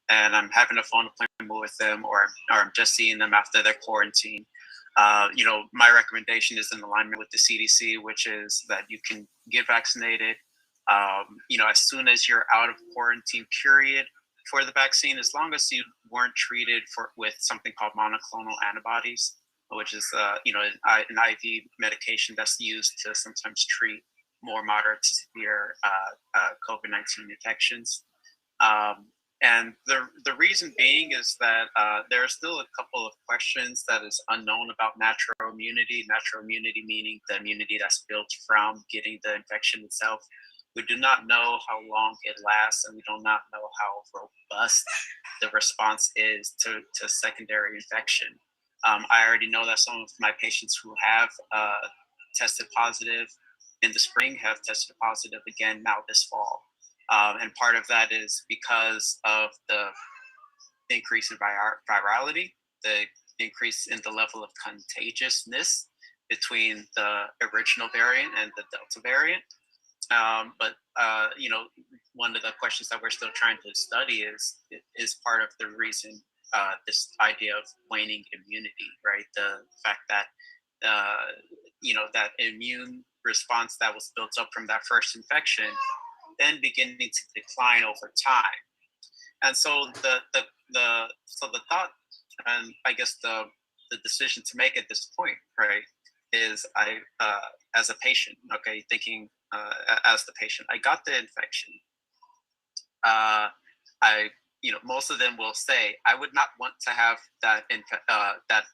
and I'm having a phone appointment with them, or I'm just seeing them after their quarantine. My recommendation is in alignment with the CDC, which is that you can get vaccinated. As soon as you're out of quarantine period for the vaccine, as long as you weren't treated with something called monoclonal antibodies, which is an IV medication that's used to sometimes treat more moderate to severe COVID-19 infections. And the reason being is that there are still a couple of questions that is unknown about natural immunity. Natural immunity meaning the immunity that's built from getting the infection itself. We do not know how long it lasts, and we do not know how robust the response is to secondary infection. I already know that some of my patients who have tested positive in the spring have tested positive again now this fall. And part of that is because of the increase in virality, the increase in the level of contagiousness between the original variant and the Delta variant. But one of the questions that we're still trying to study is part of the reason this idea of waning immunity, right? The fact that that immune response that was built up from that first infection then beginning to decline over time. And so the thought, and I guess the decision to make at this point, right, is I as a patient, okay, thinking as the patient, I got the infection. Most of them will say, I would not want to have that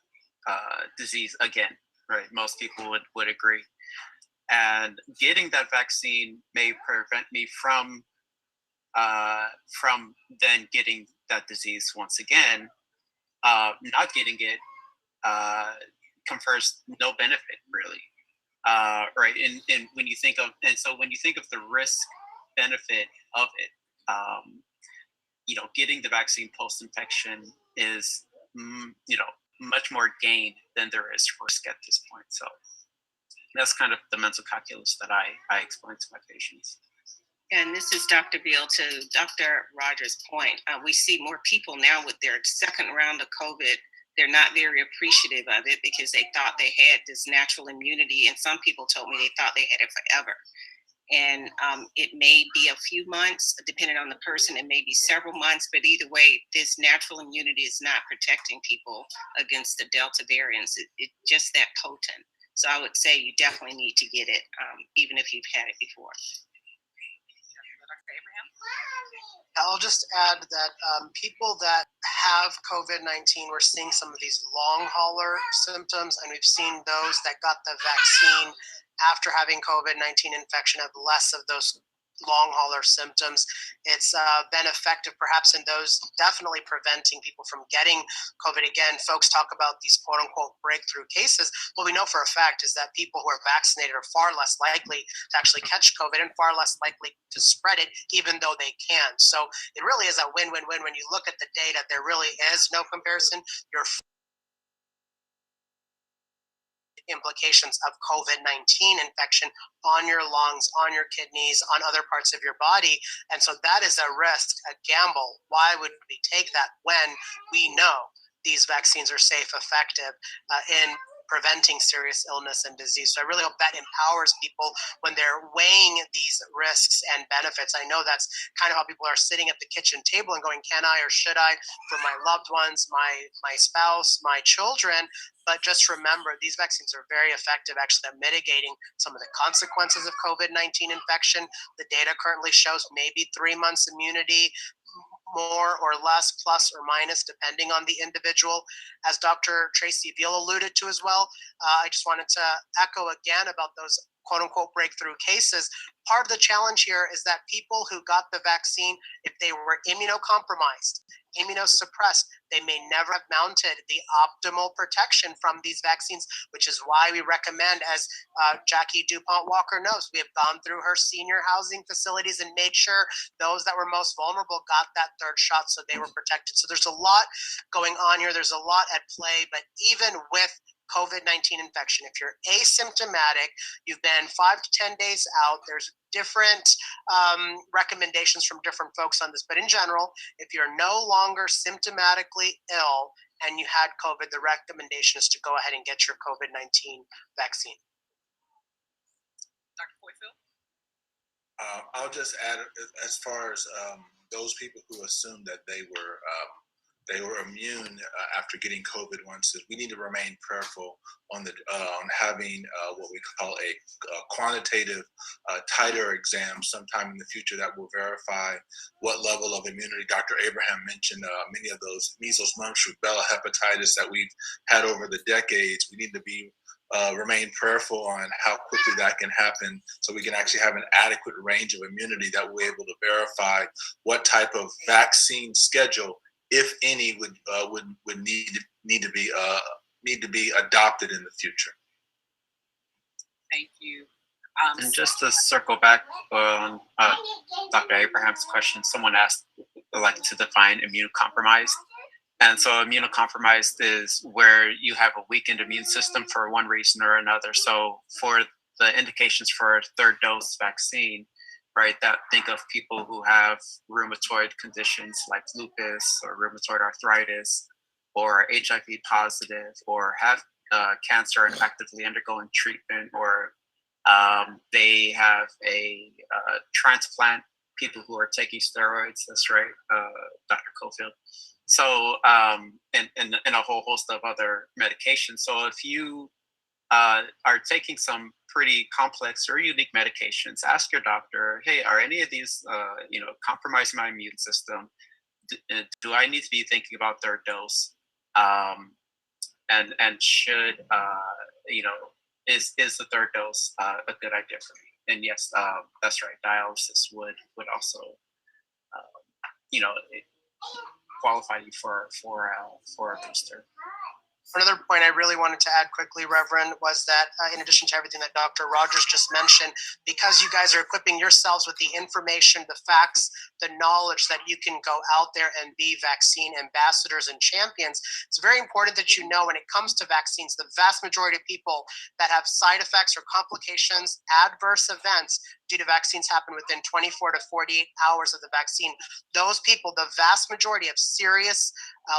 disease again, right? Most people would agree. And getting that vaccine may prevent me from then getting that disease once again. Not getting it confers no benefit, really. Right? And when you think of the risk benefit of it, getting the vaccine post infection is much more gain than there is risk at this point. So that's kind of the mental calculus that I explain to my patients. And this is Dr. Beal. To Dr. Rogers' point, we see more people now with their second round of COVID. They're not very appreciative of it because they thought they had this natural immunity, and some people told me they thought they had it forever. And it may be a few months, depending on the person. It may be several months, but either way, this natural immunity is not protecting people against the Delta variants. It's just that potent. So I would say you definitely need to get it, even if you've had it before. I'll just add that people that have COVID-19, we're seeing some of these long hauler symptoms, and we've seen those that got the vaccine after having COVID-19 infection have less of those long hauler symptoms. It's been effective perhaps in those definitely preventing people from getting COVID again. Folks talk about these quote unquote breakthrough cases. What we know for a fact is that people who are vaccinated are far less likely to actually catch COVID and far less likely to spread it, even though they can. So it really is a win-win-win. When you look at the data, there really is no comparison. You're implications of COVID-19 infection on your lungs, on your kidneys, on other parts of your body. And so that is a risk, a gamble. Why would we take that when we know these vaccines are safe, effective in preventing serious illness and disease? So I really hope that empowers people when they're weighing these risks and benefits. I know that's kind of how people are sitting at the kitchen table and going, can I or should I, for my loved ones, my spouse, my children? But just remember, these vaccines are very effective actually at mitigating some of the consequences of COVID-19 infection. The data currently shows maybe 3 months immunity, more or less, plus or minus, depending on the individual. As Dr. Tracy Veal alluded to as well, I just wanted to echo again about those quote unquote breakthrough cases. Part of the challenge here is that people who got the vaccine, if they were immunocompromised, immunosuppressed, they may never have mounted the optimal protection from these vaccines, which is why we recommend, as Jackie DuPont Walker knows, we have gone through her senior housing facilities and made sure those that were most vulnerable got that third shot so they were protected. So there's a lot going on here. There's a lot at play, but even with COVID-19 infection, if you're asymptomatic, you've been 5 to 10 days out, there's different recommendations from different folks on this, but in general, if you're no longer symptomatically ill and you had COVID, the recommendation is to go ahead and get your COVID-19 vaccine. Dr. Poyfield? I'll just add, as far as those people who assume that they were immune after getting COVID once, we need to remain prayerful on having what we call a quantitative titer exam sometime in the future that will verify what level of immunity. Dr. Abraham mentioned many of those measles, mumps, rubella, hepatitis that we've had over the decades. We need to be remain prayerful on how quickly that can happen, so we can actually have an adequate range of immunity that we're able to verify what type of vaccine schedule, if any, would need to be adopted in the future. Thank you. And just to circle back on Dr. Abraham's question, someone asked, like, to define immunocompromised. And so immunocompromised is where you have a weakened immune system for one reason or another. So for the indications for a third dose vaccine, right, that think of people who have rheumatoid conditions like lupus or rheumatoid arthritis, or HIV positive, or have cancer and actively undergoing treatment, or they have a transplant, people who are taking steroids. That's right, Dr. Cofield. So, and a whole host of other medications. So if you are taking some pretty complex or unique medications, ask your doctor, hey, are any of these, compromising my immune system? Do I need to be thinking about third dose? And should, is the third dose a good idea for me? And yes, that's right. Dialysis would also, qualify you for a booster. Another point I really wanted to add quickly, Reverend, was that in addition to everything that Dr. Rogers just mentioned, because you guys are equipping yourselves with the information, the facts, the knowledge that you can go out there and be vaccine ambassadors and champions, it's very important that you know when it comes to vaccines, the vast majority of people that have side effects or complications, adverse events due to vaccines happen within 24 to 48 hours of the vaccine. Those people, the vast majority, have serious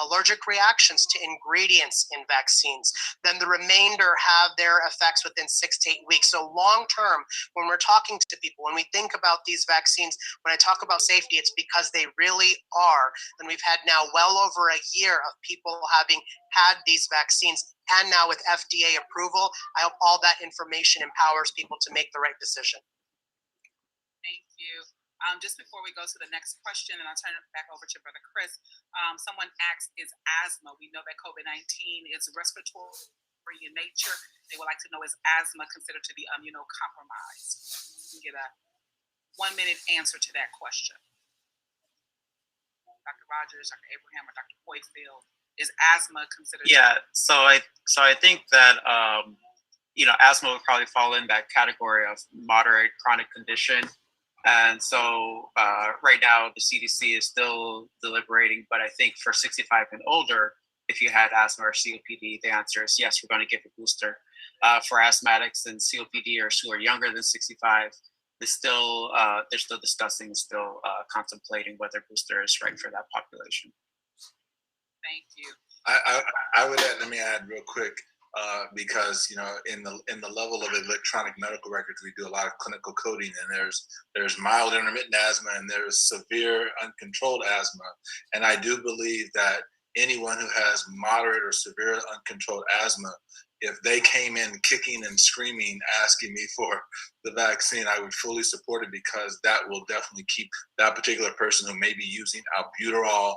allergic reactions to ingredients in vaccines. Then the remainder have their effects within 6 to 8 weeks. So long term, when we're talking to people, when we think about these vaccines, when I talk about safety, it's because they really are. And we've had now well over a year of people having had these vaccines, and now with FDA approval, I hope all that information empowers people to make the right decision. Thank you. Just before we go to the next question, and I'll turn it back over to Brother Chris, someone asked, is asthma, we know that COVID-19 is respiratory in nature. They would like to know, is asthma considered to be immunocompromised? You can get a 1-minute answer to that question. Dr. Rogers, Dr. Abraham, or Dr. Poyfield, is asthma considered? Yeah, so I think that asthma would probably fall in that category of moderate chronic condition. And so right now the CDC is still deliberating, but I think for 65 and older, if you had asthma or COPD, the answer is yes, we're going to give a booster. For asthmatics and COPDers who are younger than 65, they're still discussing, still contemplating whether booster is right for that population. Thank you. I would add, let me add real quick, because in the level of electronic medical records, we do a lot of clinical coding, and there's mild intermittent asthma and there's severe uncontrolled asthma, and I do believe that anyone who has moderate or severe uncontrolled asthma, if they came in kicking and screaming, asking me for the vaccine, I would fully support it, because that will definitely keep that particular person who may be using albuterol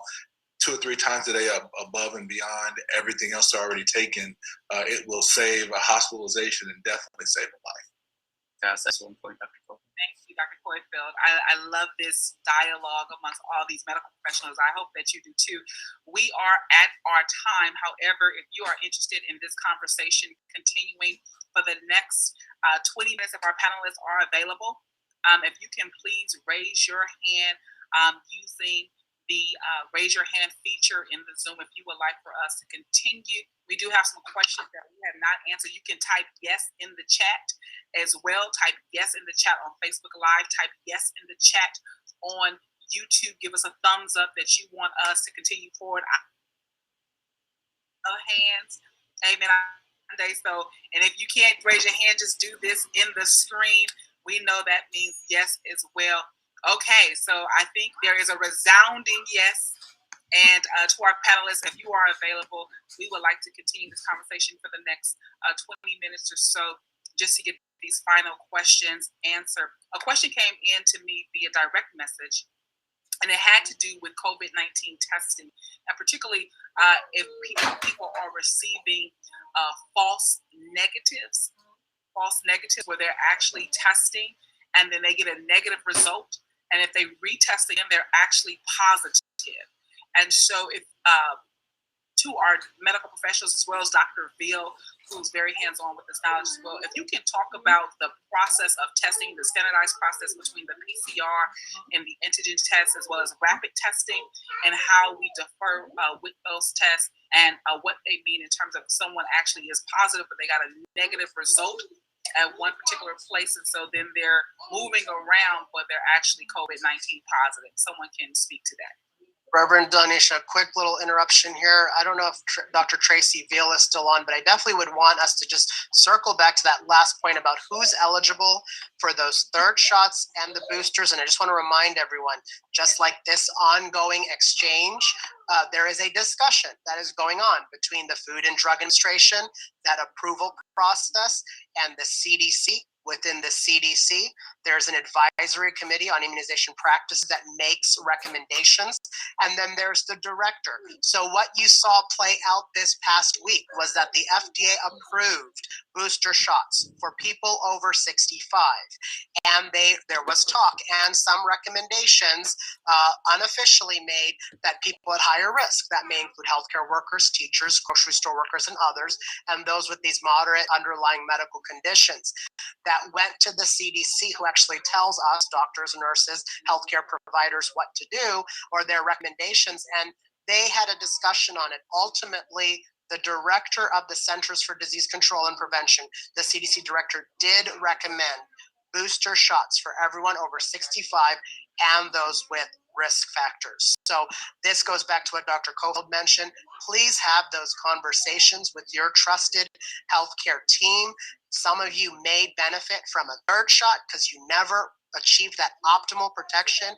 2 or 3 times a day above and beyond everything else they're already taken. It will save a hospitalization and definitely save a life. That's one point, Dr. Cole. Thank you, Dr. Coyfield. I love this dialogue amongst all these medical professionals. I hope that you do too. We are at our time. However, if you are interested in this conversation continuing for the next 20 minutes, if our panelists are available, if you can please raise your hand using the raise your hand feature in the Zoom if you would like for us to continue. We do have some questions that we have not answered. You can type yes in the chat as well. Type yes in the chat on Facebook Live. Type yes in the chat on YouTube. Give us a thumbs up that you want us to continue forward. Hands. Amen. So, and if you can't raise your hand, just do this in the screen. We know that means yes as well. Okay, so I think there is a resounding yes. And to our panelists, if you are available, we would like to continue this conversation for the next 20 minutes or so, just to get these final questions answered. A question came in to me via direct message, and it had to do with COVID-19 testing, and particularly if people are receiving false negatives where they're actually testing and then they get a negative result. And if they retest again, they're actually positive. And so if to our medical professionals, as well as Dr. Veal, who's very hands-on with this knowledge as well, if you can talk about the process of testing, the standardized process between the PCR and the antigen test, as well as rapid testing, and how we defer with those tests, and what they mean in terms of someone actually is positive, but they got a negative result at one particular place, and so then they're moving around, but they're actually COVID-19 positive. Someone can speak to that. Reverend Danisha, a quick little interruption here. I don't know if Dr. Tracy Veal is still on, but I definitely would want us to just circle back to that last point about who's eligible for those third shots and the boosters. And I just want to remind everyone, just like this ongoing exchange, there is a discussion that is going on between the Food and Drug Administration, that approval process, and the CDC. Within the CDC, there's an advisory committee on immunization practices that makes recommendations, and then there's the director. So what you saw play out this past week was that the FDA approved booster shots for people over 65, and there was talk and some recommendations unofficially made that people at higher risk, that may include healthcare workers, teachers, grocery store workers, and others, and those with these moderate underlying medical conditions, that went to the CDC, who actually tells us, doctors, nurses, healthcare providers, what to do, or their recommendations, and they had a discussion on it. Ultimately, the director of the Centers for Disease Control and Prevention, the CDC director, did recommend booster shots for everyone over 65 and those with risk factors. So this goes back to what Dr. Cofield mentioned. Please have those conversations with your trusted healthcare team. Some of you may benefit from a third shot because you never achieve that optimal protection,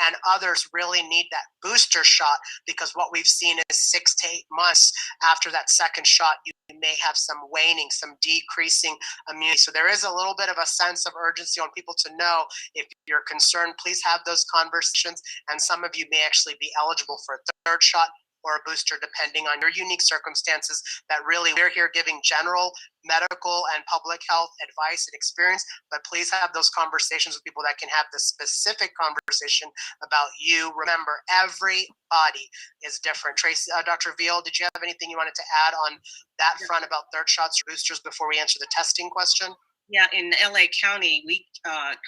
and others really need that booster shot because what we've seen is 6 to 8 months after that second shot, you may have some waning, some decreasing immunity. So there is a little bit of a sense of urgency on people to know, if you're concerned, please have those conversations, and some of you may actually be eligible for a third shot or a booster, depending on your unique circumstances. That really, we're here giving general medical and public health advice and experience, but please have those conversations with people that can have the specific conversation about you. Remember, everybody is different. Tracy, Dr. Veal, did you have anything you wanted to add on that front about third shots or boosters before we answer the testing question? Yeah, in LA County, we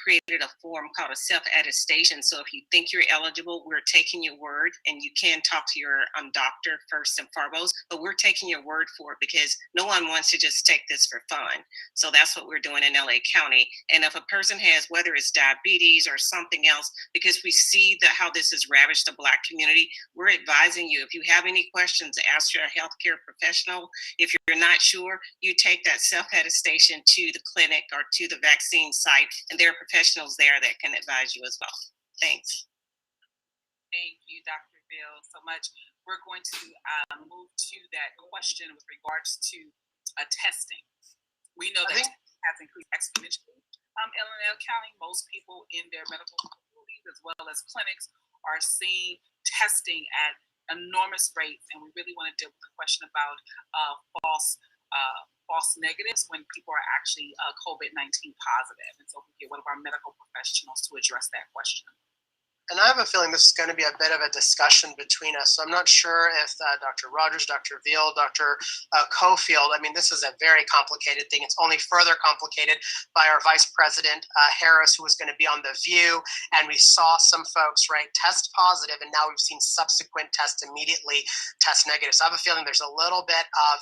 created a form called a self-attestation. So if you think you're eligible, we're taking your word, and you can talk to your doctor first and foremost, but we're taking your word for it because no one wants to just take this for fun. So that's what we're doing in LA County. And if a person has, whether it's diabetes or something else, because we see how this has ravaged the Black community, we're advising you, if you have any questions, ask your healthcare professional. If you're not sure, you take that self-attestation to the clinic or to the vaccine site, and there are professionals there that can advise you as well. Thanks. Thank you, Dr. Veal, so much. we're going to move to that question with regards to testing. We know that testing has increased exponentially in Illinois County. Most people in their medical facilities as well as clinics are seeing testing at enormous rates, and we really want to deal with the question about false negatives when people are actually COVID-19 positive. And so we get one of our medical professionals to address that question. And I have a feeling this is going to be a bit of a discussion between us. So I'm not sure if Dr. Rogers, Dr. Veal, Dr. Cofield, I mean, this is a very complicated thing. It's only further complicated by our Vice President, Harris, who was going to be on The View. And we saw some folks, right, test positive, and now we've seen subsequent tests immediately test negative. So I have a feeling there's a little bit of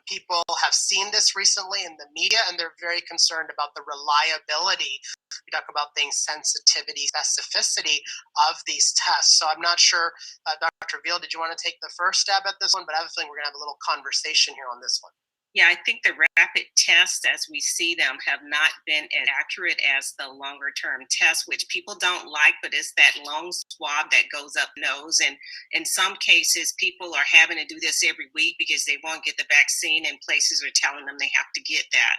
people have seen this recently in the media, and they're very concerned about the reliability. We talk about things, sensitivity, specificity of these tests. So I'm not sure, Dr. Veal, did you want to take the first stab at this one? But I have a feeling we're going to have a little conversation here on this one. Yeah, I think the rapid tests as we see them have not been as accurate as the longer term tests, which people don't like, but it's that long swab that goes up nose. And in some cases, people are having to do this every week because they won't get the vaccine, and places are telling them they have to get that.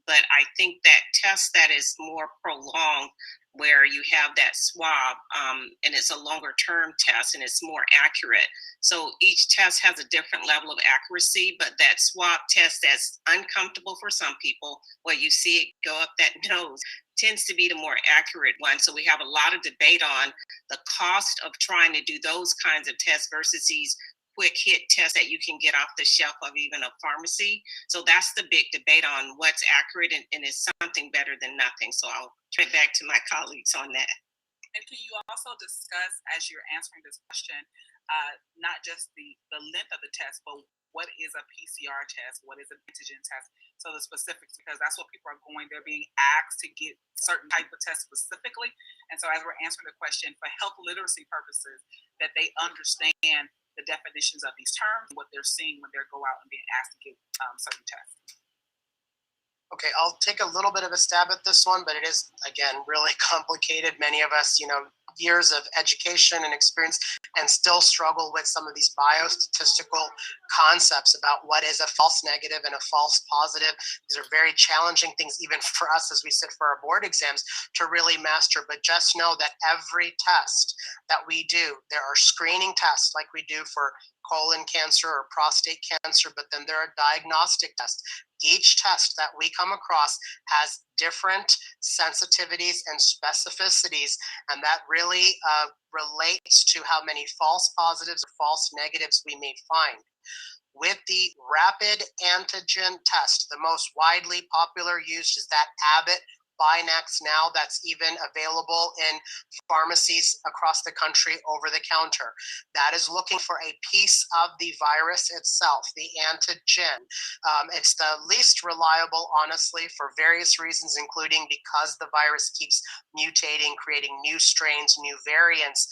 But I think that test that is more prolonged, where you have that swab, and it's a longer term test and it's more accurate. So each test has a different level of accuracy, but that swab test that's uncomfortable for some people, where you see it go up that nose, tends to be the more accurate one. So we have a lot of debate on the cost of trying to do those kinds of tests versus these quick hit tests that you can get off the shelf of even a pharmacy. So that's the big debate on what's accurate and is something better than nothing. So I'll turn it back to my colleagues on that. And can you also discuss, as you're answering this question, not just the length of the test, but what is a PCR test? What is an antigen test? So the specifics, because that's what people are going, they're being asked to get certain type of tests specifically. And so as we're answering the question for health literacy purposes, that they understand the definitions of these terms, what they're seeing when they go out and being asked to get certain tests. Okay, I'll take a little bit of a stab at this one, but it is, again, really complicated. Many of us, years of education and experience, and still struggle with some of these biostatistical concepts about what is a false negative and a false positive. These are very challenging things, even for us as we sit for our board exams, to really master. But just know that every test that we do, there are screening tests like we do for colon cancer or prostate cancer, but then there are diagnostic tests. Each test that we come across has different sensitivities and specificities, and that really relates to how many false positives or false negatives we may find. With the rapid antigen test, the most widely popular used is that Abbott Binax now, that's even available in pharmacies across the country over the counter. That is looking for a piece of the virus itself, the antigen. It's the least reliable, honestly, for various reasons, including because the virus keeps mutating, creating new strains, new variants.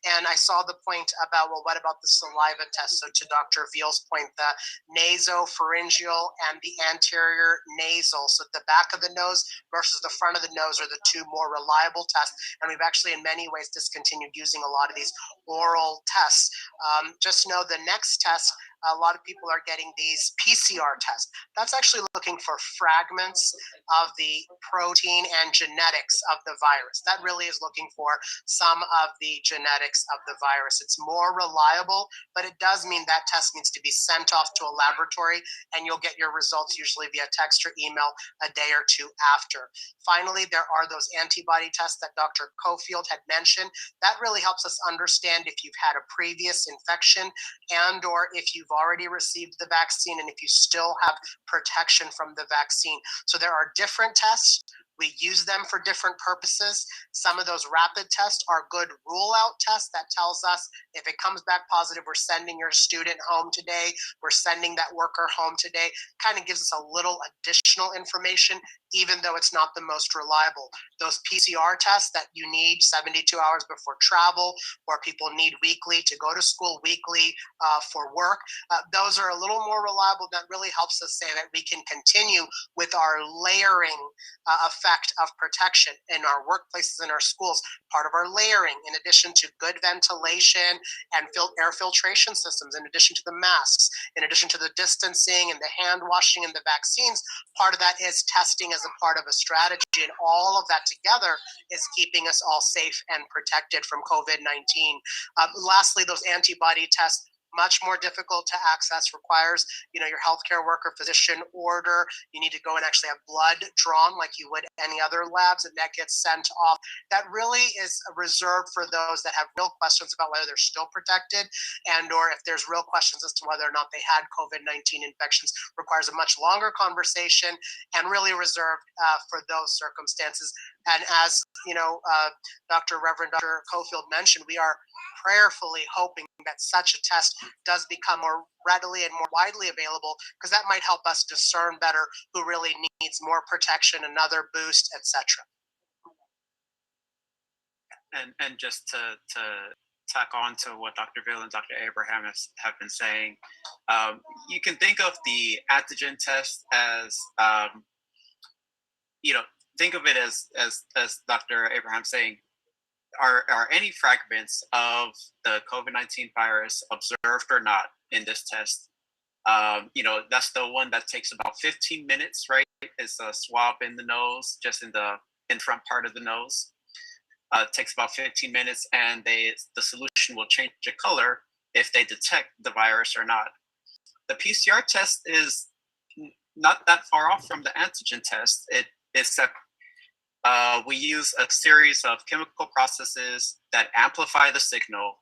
And I saw the point about, well, what about the saliva test? So to Dr. Veal's point, the nasopharyngeal and the anterior nasal, so the back of the nose versus the front of the nose, are the two more reliable tests. And we've actually in many ways discontinued using a lot of these oral tests. Just know the next test, a lot of people are getting these PCR tests. That's actually looking for fragments of the protein and genetics of the virus. That really is looking for some of the genetics of the virus. It's more reliable, but it does mean that test needs to be sent off to a laboratory, and you'll get your results usually via text or email a day or two after. Finally, there are those antibody tests that Dr. Cofield had mentioned. That really helps us understand if you've had a previous infection and or if you've already received the vaccine and if you still have protection from the vaccine. So there are different tests. We use them for different purposes. Some of those rapid tests are good rule out tests that tells us if it comes back positive, we're sending your student home today, we're sending that worker home today. Kind of gives us a little additional information, even though it's not the most reliable. Those PCR tests that you need 72 hours before travel, or people need weekly to go to school, weekly for work, those are a little more reliable. That really helps us say that we can continue with our layering effect effect of protection in our workplaces, in our schools, part of our layering, in addition to good ventilation and air filtration systems, in addition to the masks, in addition to the distancing and the hand washing and the vaccines, part of that is testing as a part of a strategy. And all of that together is keeping us all safe and protected from COVID-19. Lastly, those antibody tests, much more difficult to access, requires your healthcare worker physician order. You need to go and actually have blood drawn like you would any other labs, and that gets sent off. That really is reserved for those that have real questions about whether they're still protected, and or if there's real questions as to whether or not they had COVID-19 infections. Requires a much longer conversation and really reserved for those circumstances. And as Reverend Dr. Cofield mentioned, we are prayerfully hoping that such a test does become more readily and more widely available, because that might help us discern better who really needs more protection, another boost, etc. And just to tack on to what Dr. Veal and Dr. Abraham have been saying, you can think of the antigen test as, think of it as Dr. Abraham saying, are any fragments of the COVID-19 virus observed or not in this test? That's the one that takes about 15 minutes, right? It's a swab in the nose, just in the front part of the nose. It takes about 15 minutes, and the solution will change the color if they detect the virus or not. The PCR test is not that far off from the antigen test, except we use a series of chemical processes that amplify the signal,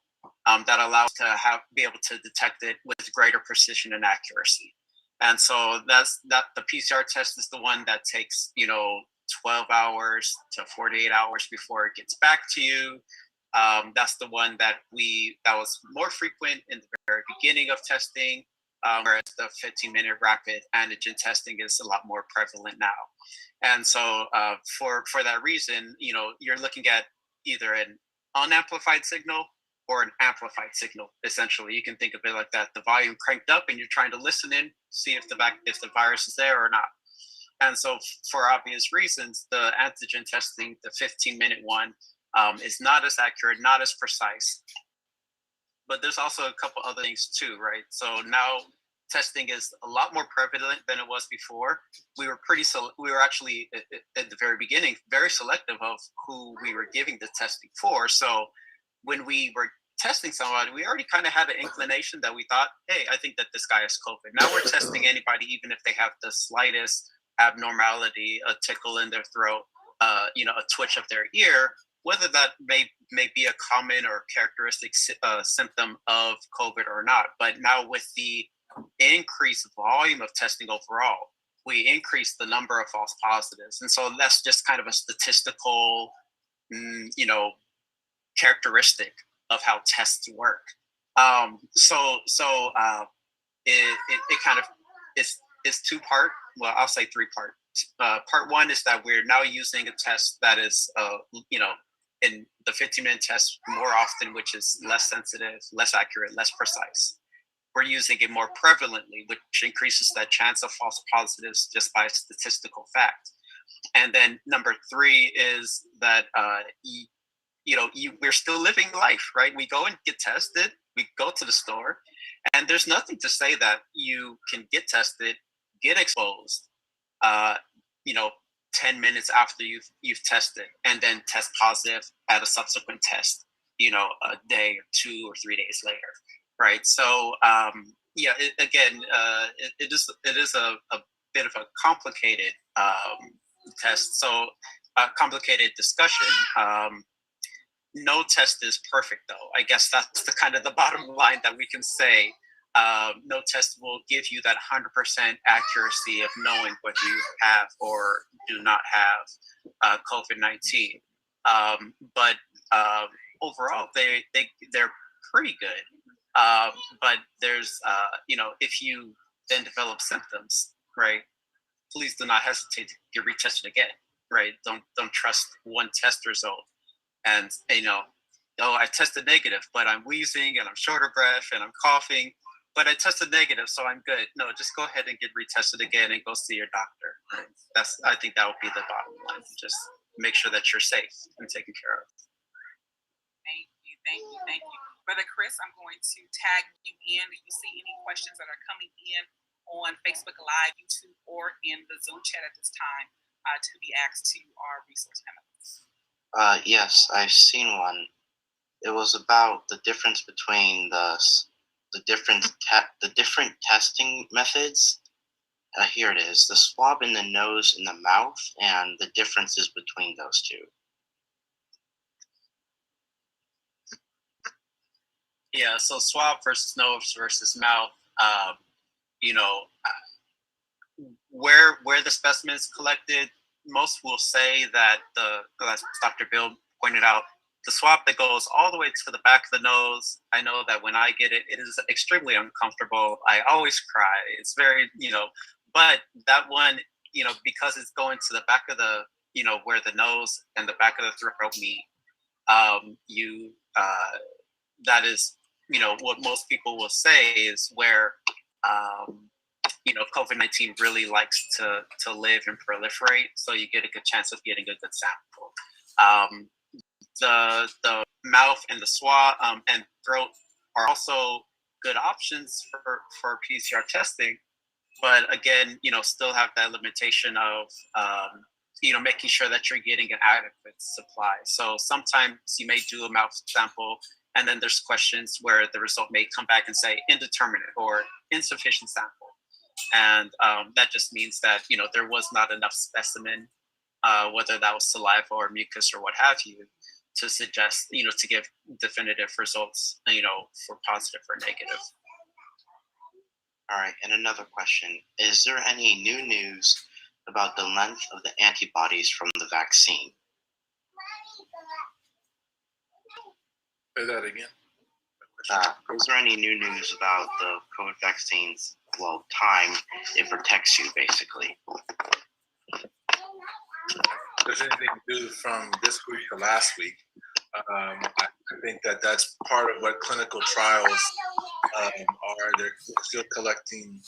that allows to be able to detect it with greater precision and accuracy. And so the PCR test is the one that takes 12 hours to 48 hours before it gets back to you. That's the one that was more frequent in the very beginning of testing, whereas the 15-minute rapid antigen testing is a lot more prevalent now. And so for that reason, you're looking at either an unamplified signal or an amplified signal. Essentially, you can think of it like that: the volume cranked up, and you're trying to listen in, see if the virus is there or not. And so, for obvious reasons, the antigen testing, the 15-minute one, is not as accurate, not as precise. But there's also a couple other things too, right? So now testing is a lot more prevalent than it was before. We were actually at the very beginning very selective of who we were giving the testing for. So when we were testing somebody, we already kind of had an inclination that we thought, hey, I think that this guy has COVID. Now we're testing anybody, even if they have the slightest abnormality, a tickle in their throat, a twitch of their ear, whether that may be a common or characteristic symptom of COVID or not. But now with the increased volume of testing overall, we increase the number of false positives. And so that's just kind of a statistical, characteristic of how tests work. It kind of is two-part. Well, I'll say three-part. Part one is that we're now using a test that is, in the 15-minute test more often, which is less sensitive, less accurate, less precise. We're using it more prevalently, which increases that chance of false positives just by statistical fact. And then number three is that, we're still living life, right? We go and get tested, we go to the store, and there's nothing to say that you can get tested, get exposed, 10 minutes after you've tested, and then test positive at a subsequent test, a day or 2 or 3 days later, right? So it is a bit of a complicated test, so a complicated discussion. No test is perfect, though. I guess that's the kind of the bottom line that we can say. No test will give you that 100% accuracy of knowing whether you have or do not have COVID-19. But overall, they're pretty good. But there's, if you then develop symptoms, right, please do not hesitate to get retested again, right? Don't trust one test result. And, I tested negative, but I'm wheezing and I'm short of breath and I'm coughing. but I tested negative, so I'm good. No, just go ahead and get retested again and go see your doctor. I think that would be the bottom line. Just make sure that you're safe and taken care of. Thank you. Brother Chris, I'm going to tag you in. If you see any questions that are coming in on Facebook Live, YouTube, or in the Zoom chat at this time, to be asked to our resource panelists. Yes, I've seen one. It was about the difference between the different testing methods. Here it is: the swab in the nose and the mouth, and the differences between those two. Yeah, so swab versus nose versus mouth. You know, where the specimen is collected, most will say that as Dr. Bill pointed out, the swab that goes all the way to the back of the nose. I know that when I get it, it is extremely uncomfortable. I always cry. It's very, but that one, because it's going to the back of the, where the nose and the back of the throat meet, that is, what most people will say is where, COVID-19 really likes to live and proliferate. So you get a good chance of getting a good sample. The mouth and the swab and throat are also good options for PCR testing. But again, still have that limitation of, making sure that you're getting an adequate supply. So sometimes you may do a mouth sample, and then there's questions where the result may come back and say indeterminate or insufficient sample. And that just means that, there was not enough specimen, whether that was saliva or mucus or what have you, to suggest, to give definitive results, for positive or negative. All right, and another question. Is there any new news about the length of the antibodies from the vaccine? Say that again. Is there any new news about the COVID vaccines? Well, time it protects you, basically. If there's anything new from this week or last week, I think that's part of what clinical trials are. They're still collecting.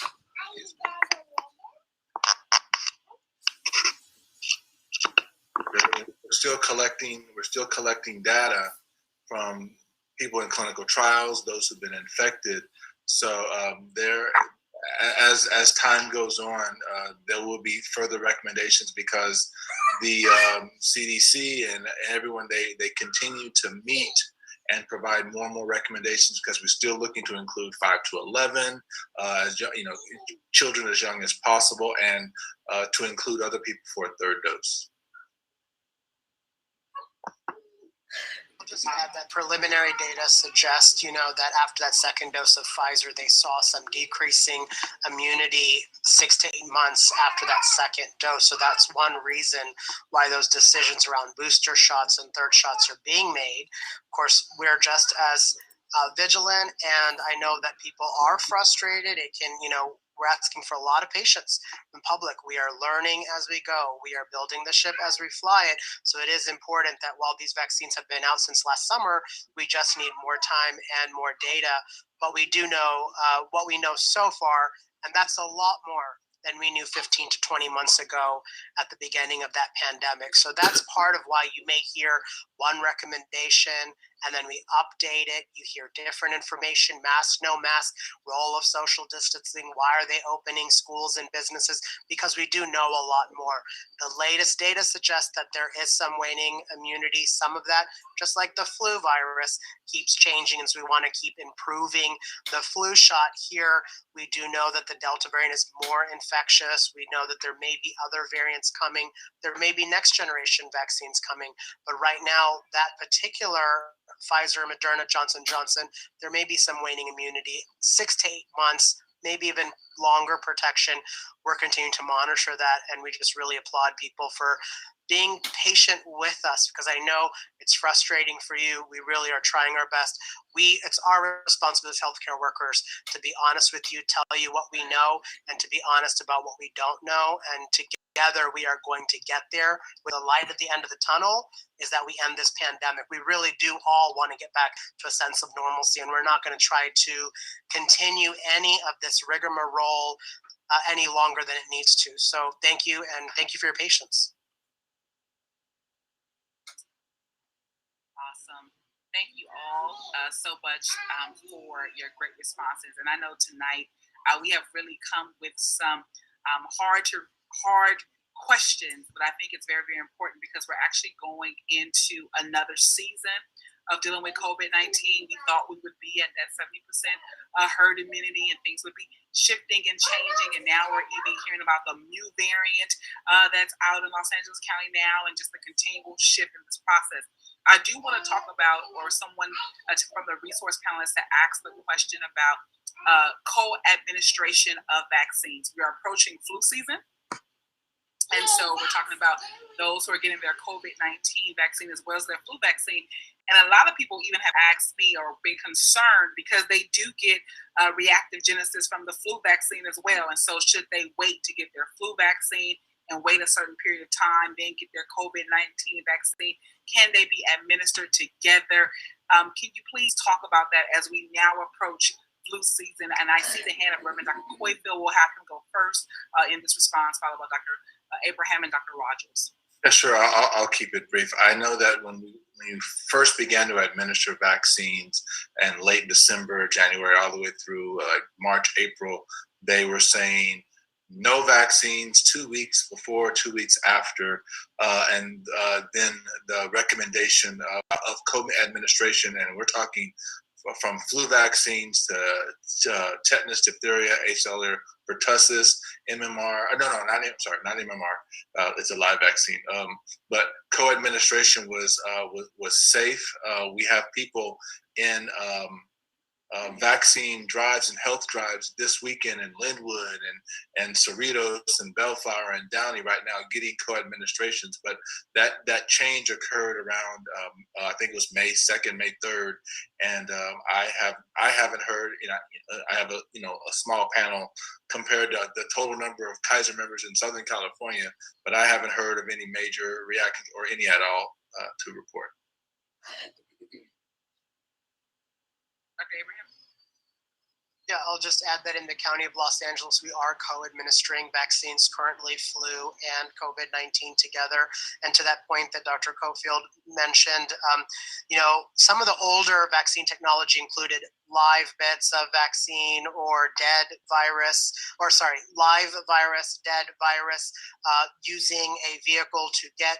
We're still collecting data from people in clinical trials, those who've been infected. So as time goes on, there will be further recommendations because the CDC and everyone, they continue to meet and provide more and more recommendations because we're still looking to include 5 to 11, children as young as possible, and to include other people for a third dose. Just add that preliminary data suggest, that after that second dose of Pfizer, they saw some decreasing immunity 6 to 8 months after that second dose. So that's one reason why those decisions around booster shots and third shots are being made. Of course, we're just as vigilant, and I know that people are frustrated. It can, we're asking for a lot of patience from public. We are learning as we go. We are building the ship as we fly it. So it is important that while these vaccines have been out since last summer, we just need more time and more data. But we do know what we know so far, and that's a lot more than we knew 15 to 20 months ago at the beginning of that pandemic. So that's part of why you may hear one recommendation and then we update it. You hear different information: mask, no mask, role of social distancing, why are they opening schools and businesses? Because we do know a lot more. The latest data suggests that there is some waning immunity. Some of that, just like the flu virus, keeps changing, and so we want to keep improving the flu shot here. We do know that the Delta variant is more infectious. We know that there may be other variants coming. There may be next generation vaccines coming. But right now, that particular Pfizer, Moderna, Johnson & Johnson, there may be some waning immunity, 6 to 8 months, maybe even longer protection. We're continuing to monitor that, and we just really applaud people for being patient with us, because I know it's frustrating for you. We really are trying our best. It's our responsibility as healthcare workers to be honest with you, tell you what we know, and to be honest about what we don't know, and to together we are going to get there with a light at the end of the tunnel is that we end this pandemic. We really do all want to get back to a sense of normalcy, and we're not going to try to continue any of this rigmarole any longer than it needs to. So thank you, and thank you for your patience. Awesome. Thank you all so much for your great responses. And I know tonight we have really come with some hard questions, but I think it's very, very important because we're actually going into another season of dealing with COVID-19. We thought we would be at that 70% herd immunity and things would be shifting and changing. And now we're even hearing about the new variant that's out in Los Angeles County now, and just the continual shift in this process. I do want to talk about, or someone from the resource panelists to ask the question about co-administration of vaccines. We are approaching flu season. And so we're talking about those who are getting their COVID-19 vaccine as well as their flu vaccine. And a lot of people even have asked me or been concerned because they do get reactive genesis from the flu vaccine as well. And so should they wait to get their flu vaccine and wait a certain period of time, then get their COVID-19 vaccine? Can they be administered together? Can you please talk about that as we now approach flu season? And I see the hand of Reverend Dr. Coyfield. We'll have him go first in this response, followed by Dr. Abraham and Dr. Rogers. Yeah, sure. I'll keep it brief. I know that when we first began to administer vaccines in late December, January, all the way through March, April, they were saying no vaccines 2 weeks before, 2 weeks after, and then the recommendation of co-administration, and we're talking from flu vaccines to tetanus, diphtheria, HLR, pertussis, MMR. Not MMR. It's a live vaccine. But co-administration was safe. We have people in vaccine drives and health drives this weekend in Linwood and Cerritos and Bellflower and Downey right now getting co-administrations. But that change occurred around I think it was May 2nd, May 3rd, and I haven't heard. I have a small panel compared to the total number of Kaiser members in Southern California, but I haven't heard of any major reactions or any at all to report. Dr. Abraham? Yeah, I'll just add that in the County of Los Angeles, we are co-administering vaccines currently, flu and COVID-19 together. And to that point that Dr. Cofield mentioned, some of the older vaccine technology included live bits of vaccine or live virus, dead virus, using a vehicle to get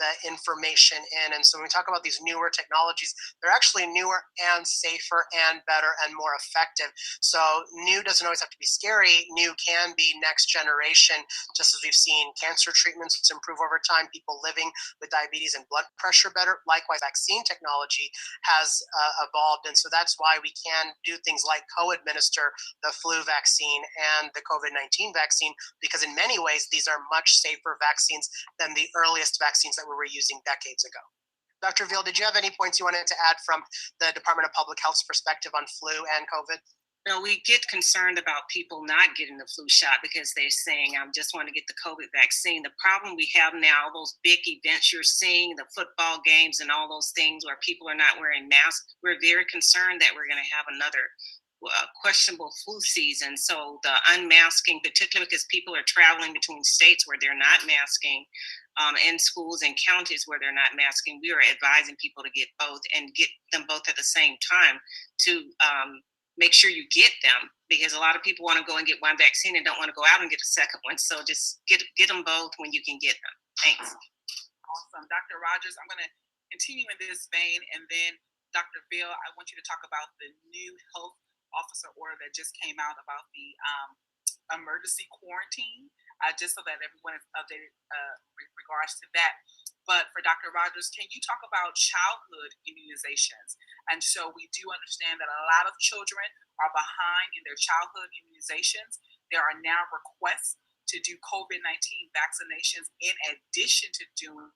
the information in. And so when we talk about these newer technologies, they're actually newer and safer and better and more effective. So new doesn't always have to be scary. New can be next generation, just as we've seen cancer treatments improve over time, people living with diabetes and blood pressure better. Likewise, vaccine technology has evolved. And so that's why we can do things like co-administer the flu vaccine and the COVID-19 vaccine, because in many ways, these are much safer vaccines than the earliest vaccines that we were using decades ago. Dr. Veal, did you have any points you wanted to add from the Department of Public Health's perspective on flu and COVID? We get concerned about people not getting the flu shot because they're saying, I just want to get the COVID vaccine. The problem we have now, those big events you're seeing, the football games and all those things where people are not wearing masks, we're very concerned that we're going to have another questionable flu season. So the unmasking, particularly because people are traveling between states where they're not masking, in schools and counties where they're not masking, we are advising people to get both and get them both at the same time to make sure you get them, because a lot of people want to go and get one vaccine and don't want to go out and get a second one. So just get them both when you can get them. Thanks. Awesome. Dr. Rogers, I'm going to continue in this vein. And then Dr. Veal, I want you to talk about the new health officer order that just came out about the emergency quarantine, just so that everyone is updated with regards to that. But for Dr. Rogers, can you talk about childhood immunizations? And so we do understand that a lot of children are behind in their childhood immunizations. There are now requests to do COVID-19 vaccinations in addition to doing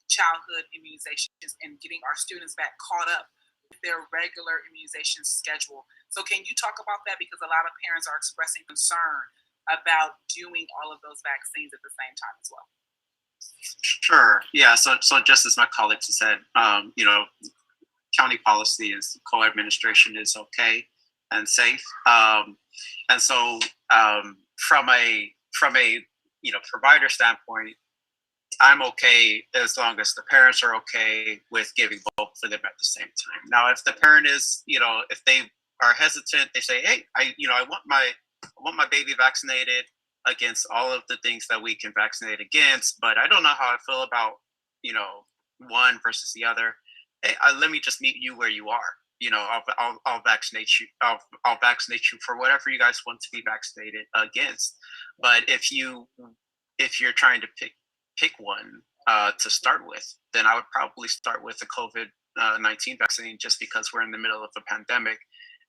childhood immunizations and getting our students back caught up with their regular immunization schedule. So can you talk about that? Because a lot of parents are expressing concern about doing all of those vaccines at the same time as well? Sure. Yeah. So just as my colleagues have said, county policy is co-administration is okay and safe. And so from a provider standpoint, I'm okay as long as the parents are okay with giving both for them at the same time. Now, if the parent is, if they are hesitant, they say, hey, I want my baby vaccinated against all of the things that we can vaccinate against, but I don't know how I feel about, one versus the other. Hey, let me just meet you where you are. I'll vaccinate you. I'll vaccinate you for whatever you guys want to be vaccinated against. But if you're trying to pick one to start with, then I would probably start with the COVID-19 vaccine, just because we're in the middle of a pandemic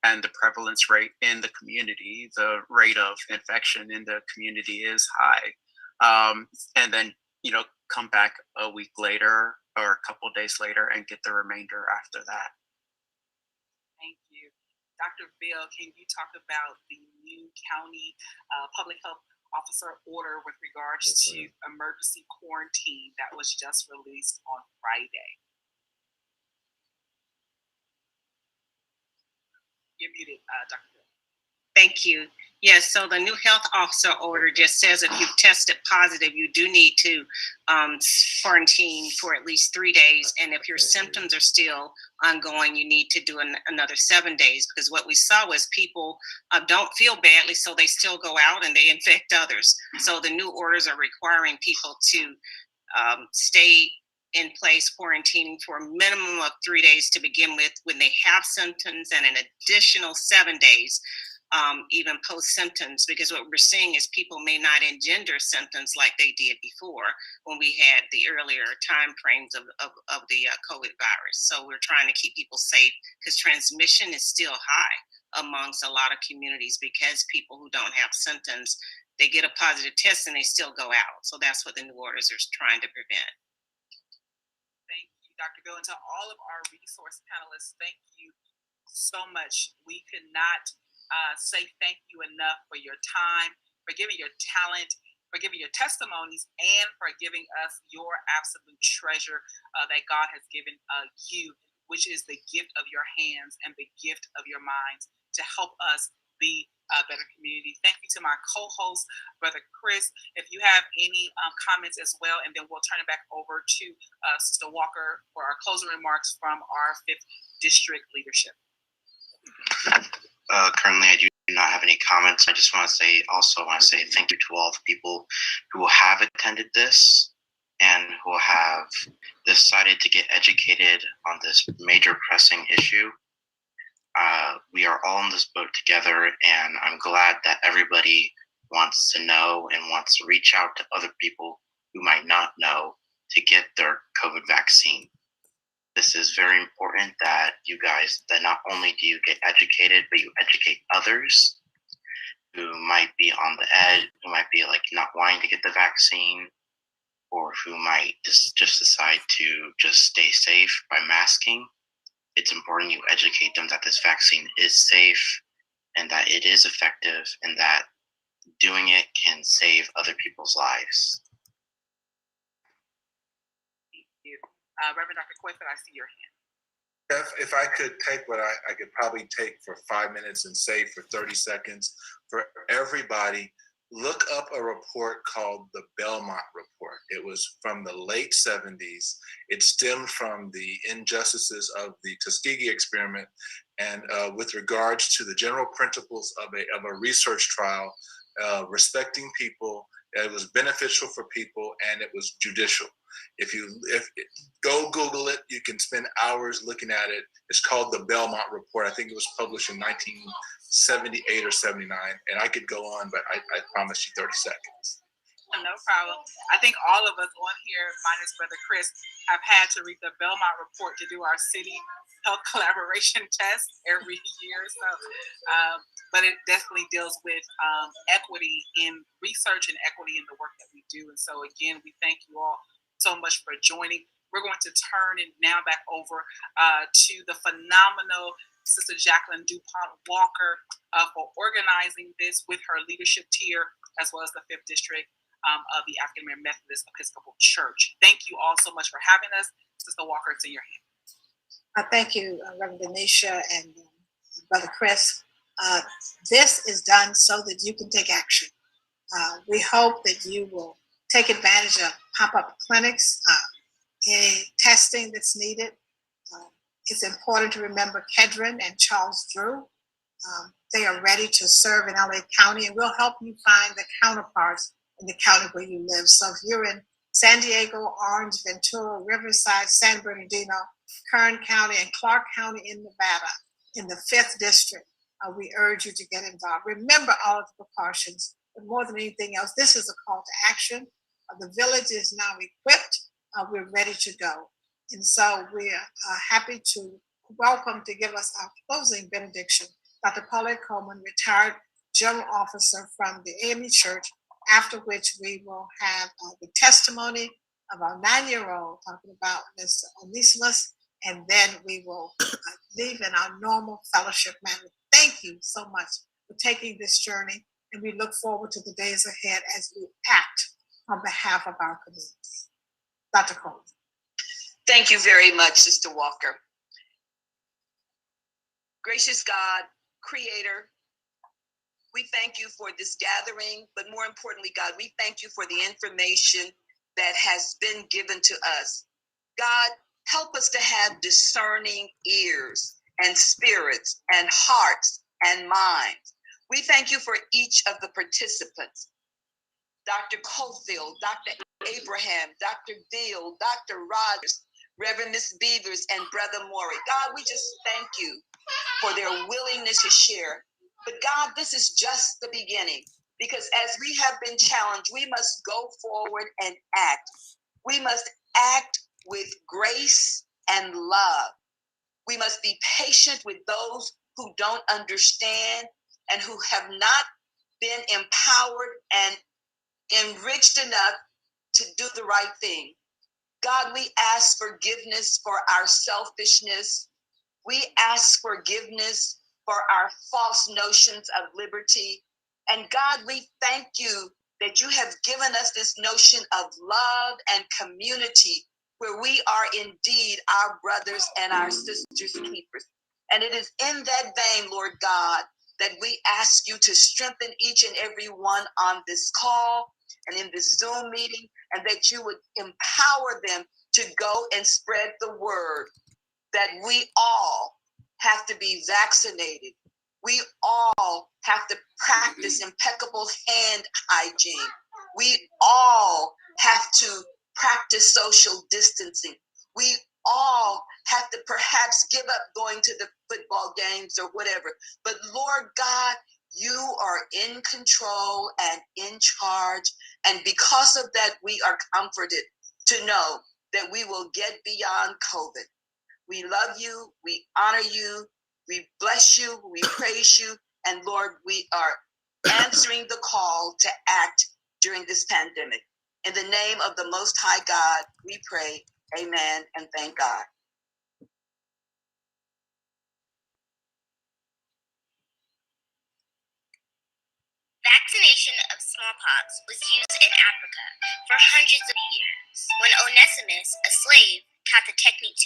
and the prevalence rate in the community, the rate of infection in the community is high. And then, come back a week later or a couple of days later and get the remainder after that. Thank you. Dr. Bill, can you talk about the new county public health officer order with regards to emergency quarantine that was just released on Friday? You're muted, Dr. Bill. Thank you. Yes, so the new health officer order just says if you've tested positive, you do need to quarantine for at least 3 days. And if your symptoms are still ongoing, you need to do another 7 days, because what we saw was people don't feel badly, so they still go out and they infect others. So the new orders are requiring people to stay in place quarantining for a minimum of 3 days to begin with when they have symptoms, and an additional 7 days even post symptoms, because what we're seeing is people may not engender symptoms like they did before when we had the earlier time frames of the COVID virus. So we're trying to keep people safe, because transmission is still high amongst a lot of communities, because people who don't have symptoms, they get a positive test and they still go out. So that's what the new orders are trying to prevent. Thank you, Dr. Bill. And to all of our resource panelists, thank you so much. We could not say thank you enough for your time, for giving your talent, for giving your testimonies, and for giving us your absolute treasure that God has given you, which is the gift of your hands and the gift of your minds to help us be a better community. Thank you to my co-host, Brother Chris. If you have any comments as well, and then we'll turn it back over to Sister Walker for our closing remarks from our 5th District leadership. Currently, I do not have any comments. I just want to say thank you to all the people who have attended this and who have decided to get educated on this major pressing issue. We are all in this boat together, and I'm glad that everybody wants to know and wants to reach out to other people who might not know to get their COVID vaccine. This is very important that not only do you get educated, but you educate others who might be on the edge, who might be like not wanting to get the vaccine, or who might just decide to just stay safe by masking. It's important you educate them that this vaccine is safe and that it is effective and that doing it can save other people's lives. Reverend Dr. Clifford, I see your hand. If I could take what I could probably take for 5 minutes and say for 30 seconds for everybody, look up a report called the Belmont Report. It was from the late 70s. It stemmed from the injustices of the Tuskegee experiment, and with regards to the general principles of a research trial, respecting people. It was beneficial for people, and it was judicial. If go Google it, you can spend hours looking at it. It's called the Belmont Report. I think it was published in 1978 or 79. And I could go on, but I promise you 30 seconds. No problem. I think all of us on here, minus Brother Chris, have had to read the Belmont Report to do our city health collaboration test every year. So, but it definitely deals with equity in research and equity in the work that we do. And so, again, we thank you all so much for joining. We're going to turn it now back over to the phenomenal Sister Jacqueline DuPont Walker for organizing this with her leadership tier, as well as the 5th District of the African American Methodist Episcopal Church. Thank you all so much for having us. Sister Walker, it's in your hands. Thank you, Reverend Denisha and Brother Chris. This is done so that you can take action. We hope that you will take advantage of pop-up clinics, any testing that's needed. It's important to remember Kedron and Charles Drew. They are ready to serve in LA County, and we'll help you find the counterparts in the county where you live. So if you're in San Diego, Orange, Ventura, Riverside, San Bernardino, Kern County, and Clark County in Nevada, in the 5th District, we urge you to get involved. Remember all of the precautions, but more than anything else, this is a call to action. The village is now equipped. We're ready to go. And so we are happy to welcome to give us our closing benediction, Dr. Paulette Coleman, retired general officer from the AME Church, after which we will have the testimony of our 9-year-old talking about Mr. Onesimus, and then we will leave in our normal fellowship manner. Thank you so much for taking this journey, and we look forward to the days ahead as we act on behalf of our community. Dr. Coleman. Thank you very much, Sister Walker. Gracious God, Creator, we thank you for this gathering, but more importantly, God, we thank you for the information that has been given to us. God, help us to have discerning ears and spirits and hearts and minds. We thank you for each of the participants. Dr. Cofield, Dr. Abraham, Dr. Veal, Dr. Rogers, Reverend Miss Beavers, and Brother Morey. God, we just thank you for their willingness to share. But God, this is just the beginning, because as we have been challenged, we must go forward and act. We must act with grace and love. We must be patient with those who don't understand and who have not been empowered and enriched enough to do the right thing. God, we ask forgiveness for our selfishness. We ask forgiveness for our false notions of liberty. And God, we thank you that you have given us this notion of love and community, where we are indeed our brothers and our sisters' keepers. And it is in that vein, Lord God, that we ask you to strengthen each and every one on this call and in this Zoom meeting, and that you would empower them to go and spread the word that we all have to be vaccinated. We all have to practice impeccable hand hygiene. We all have to practice social distancing. We all have to perhaps give up going to the football games or whatever. But Lord God, you are in control and in charge. And because of that, we are comforted to know that we will get beyond COVID. We love you, we honor you, we bless you, we praise you, and Lord, we are answering the call to act during this pandemic. In the name of the Most High God, we pray, amen, and thank God. Vaccination of smallpox was used in Africa for hundreds of years. When Onesimus, a slave, taught the technique to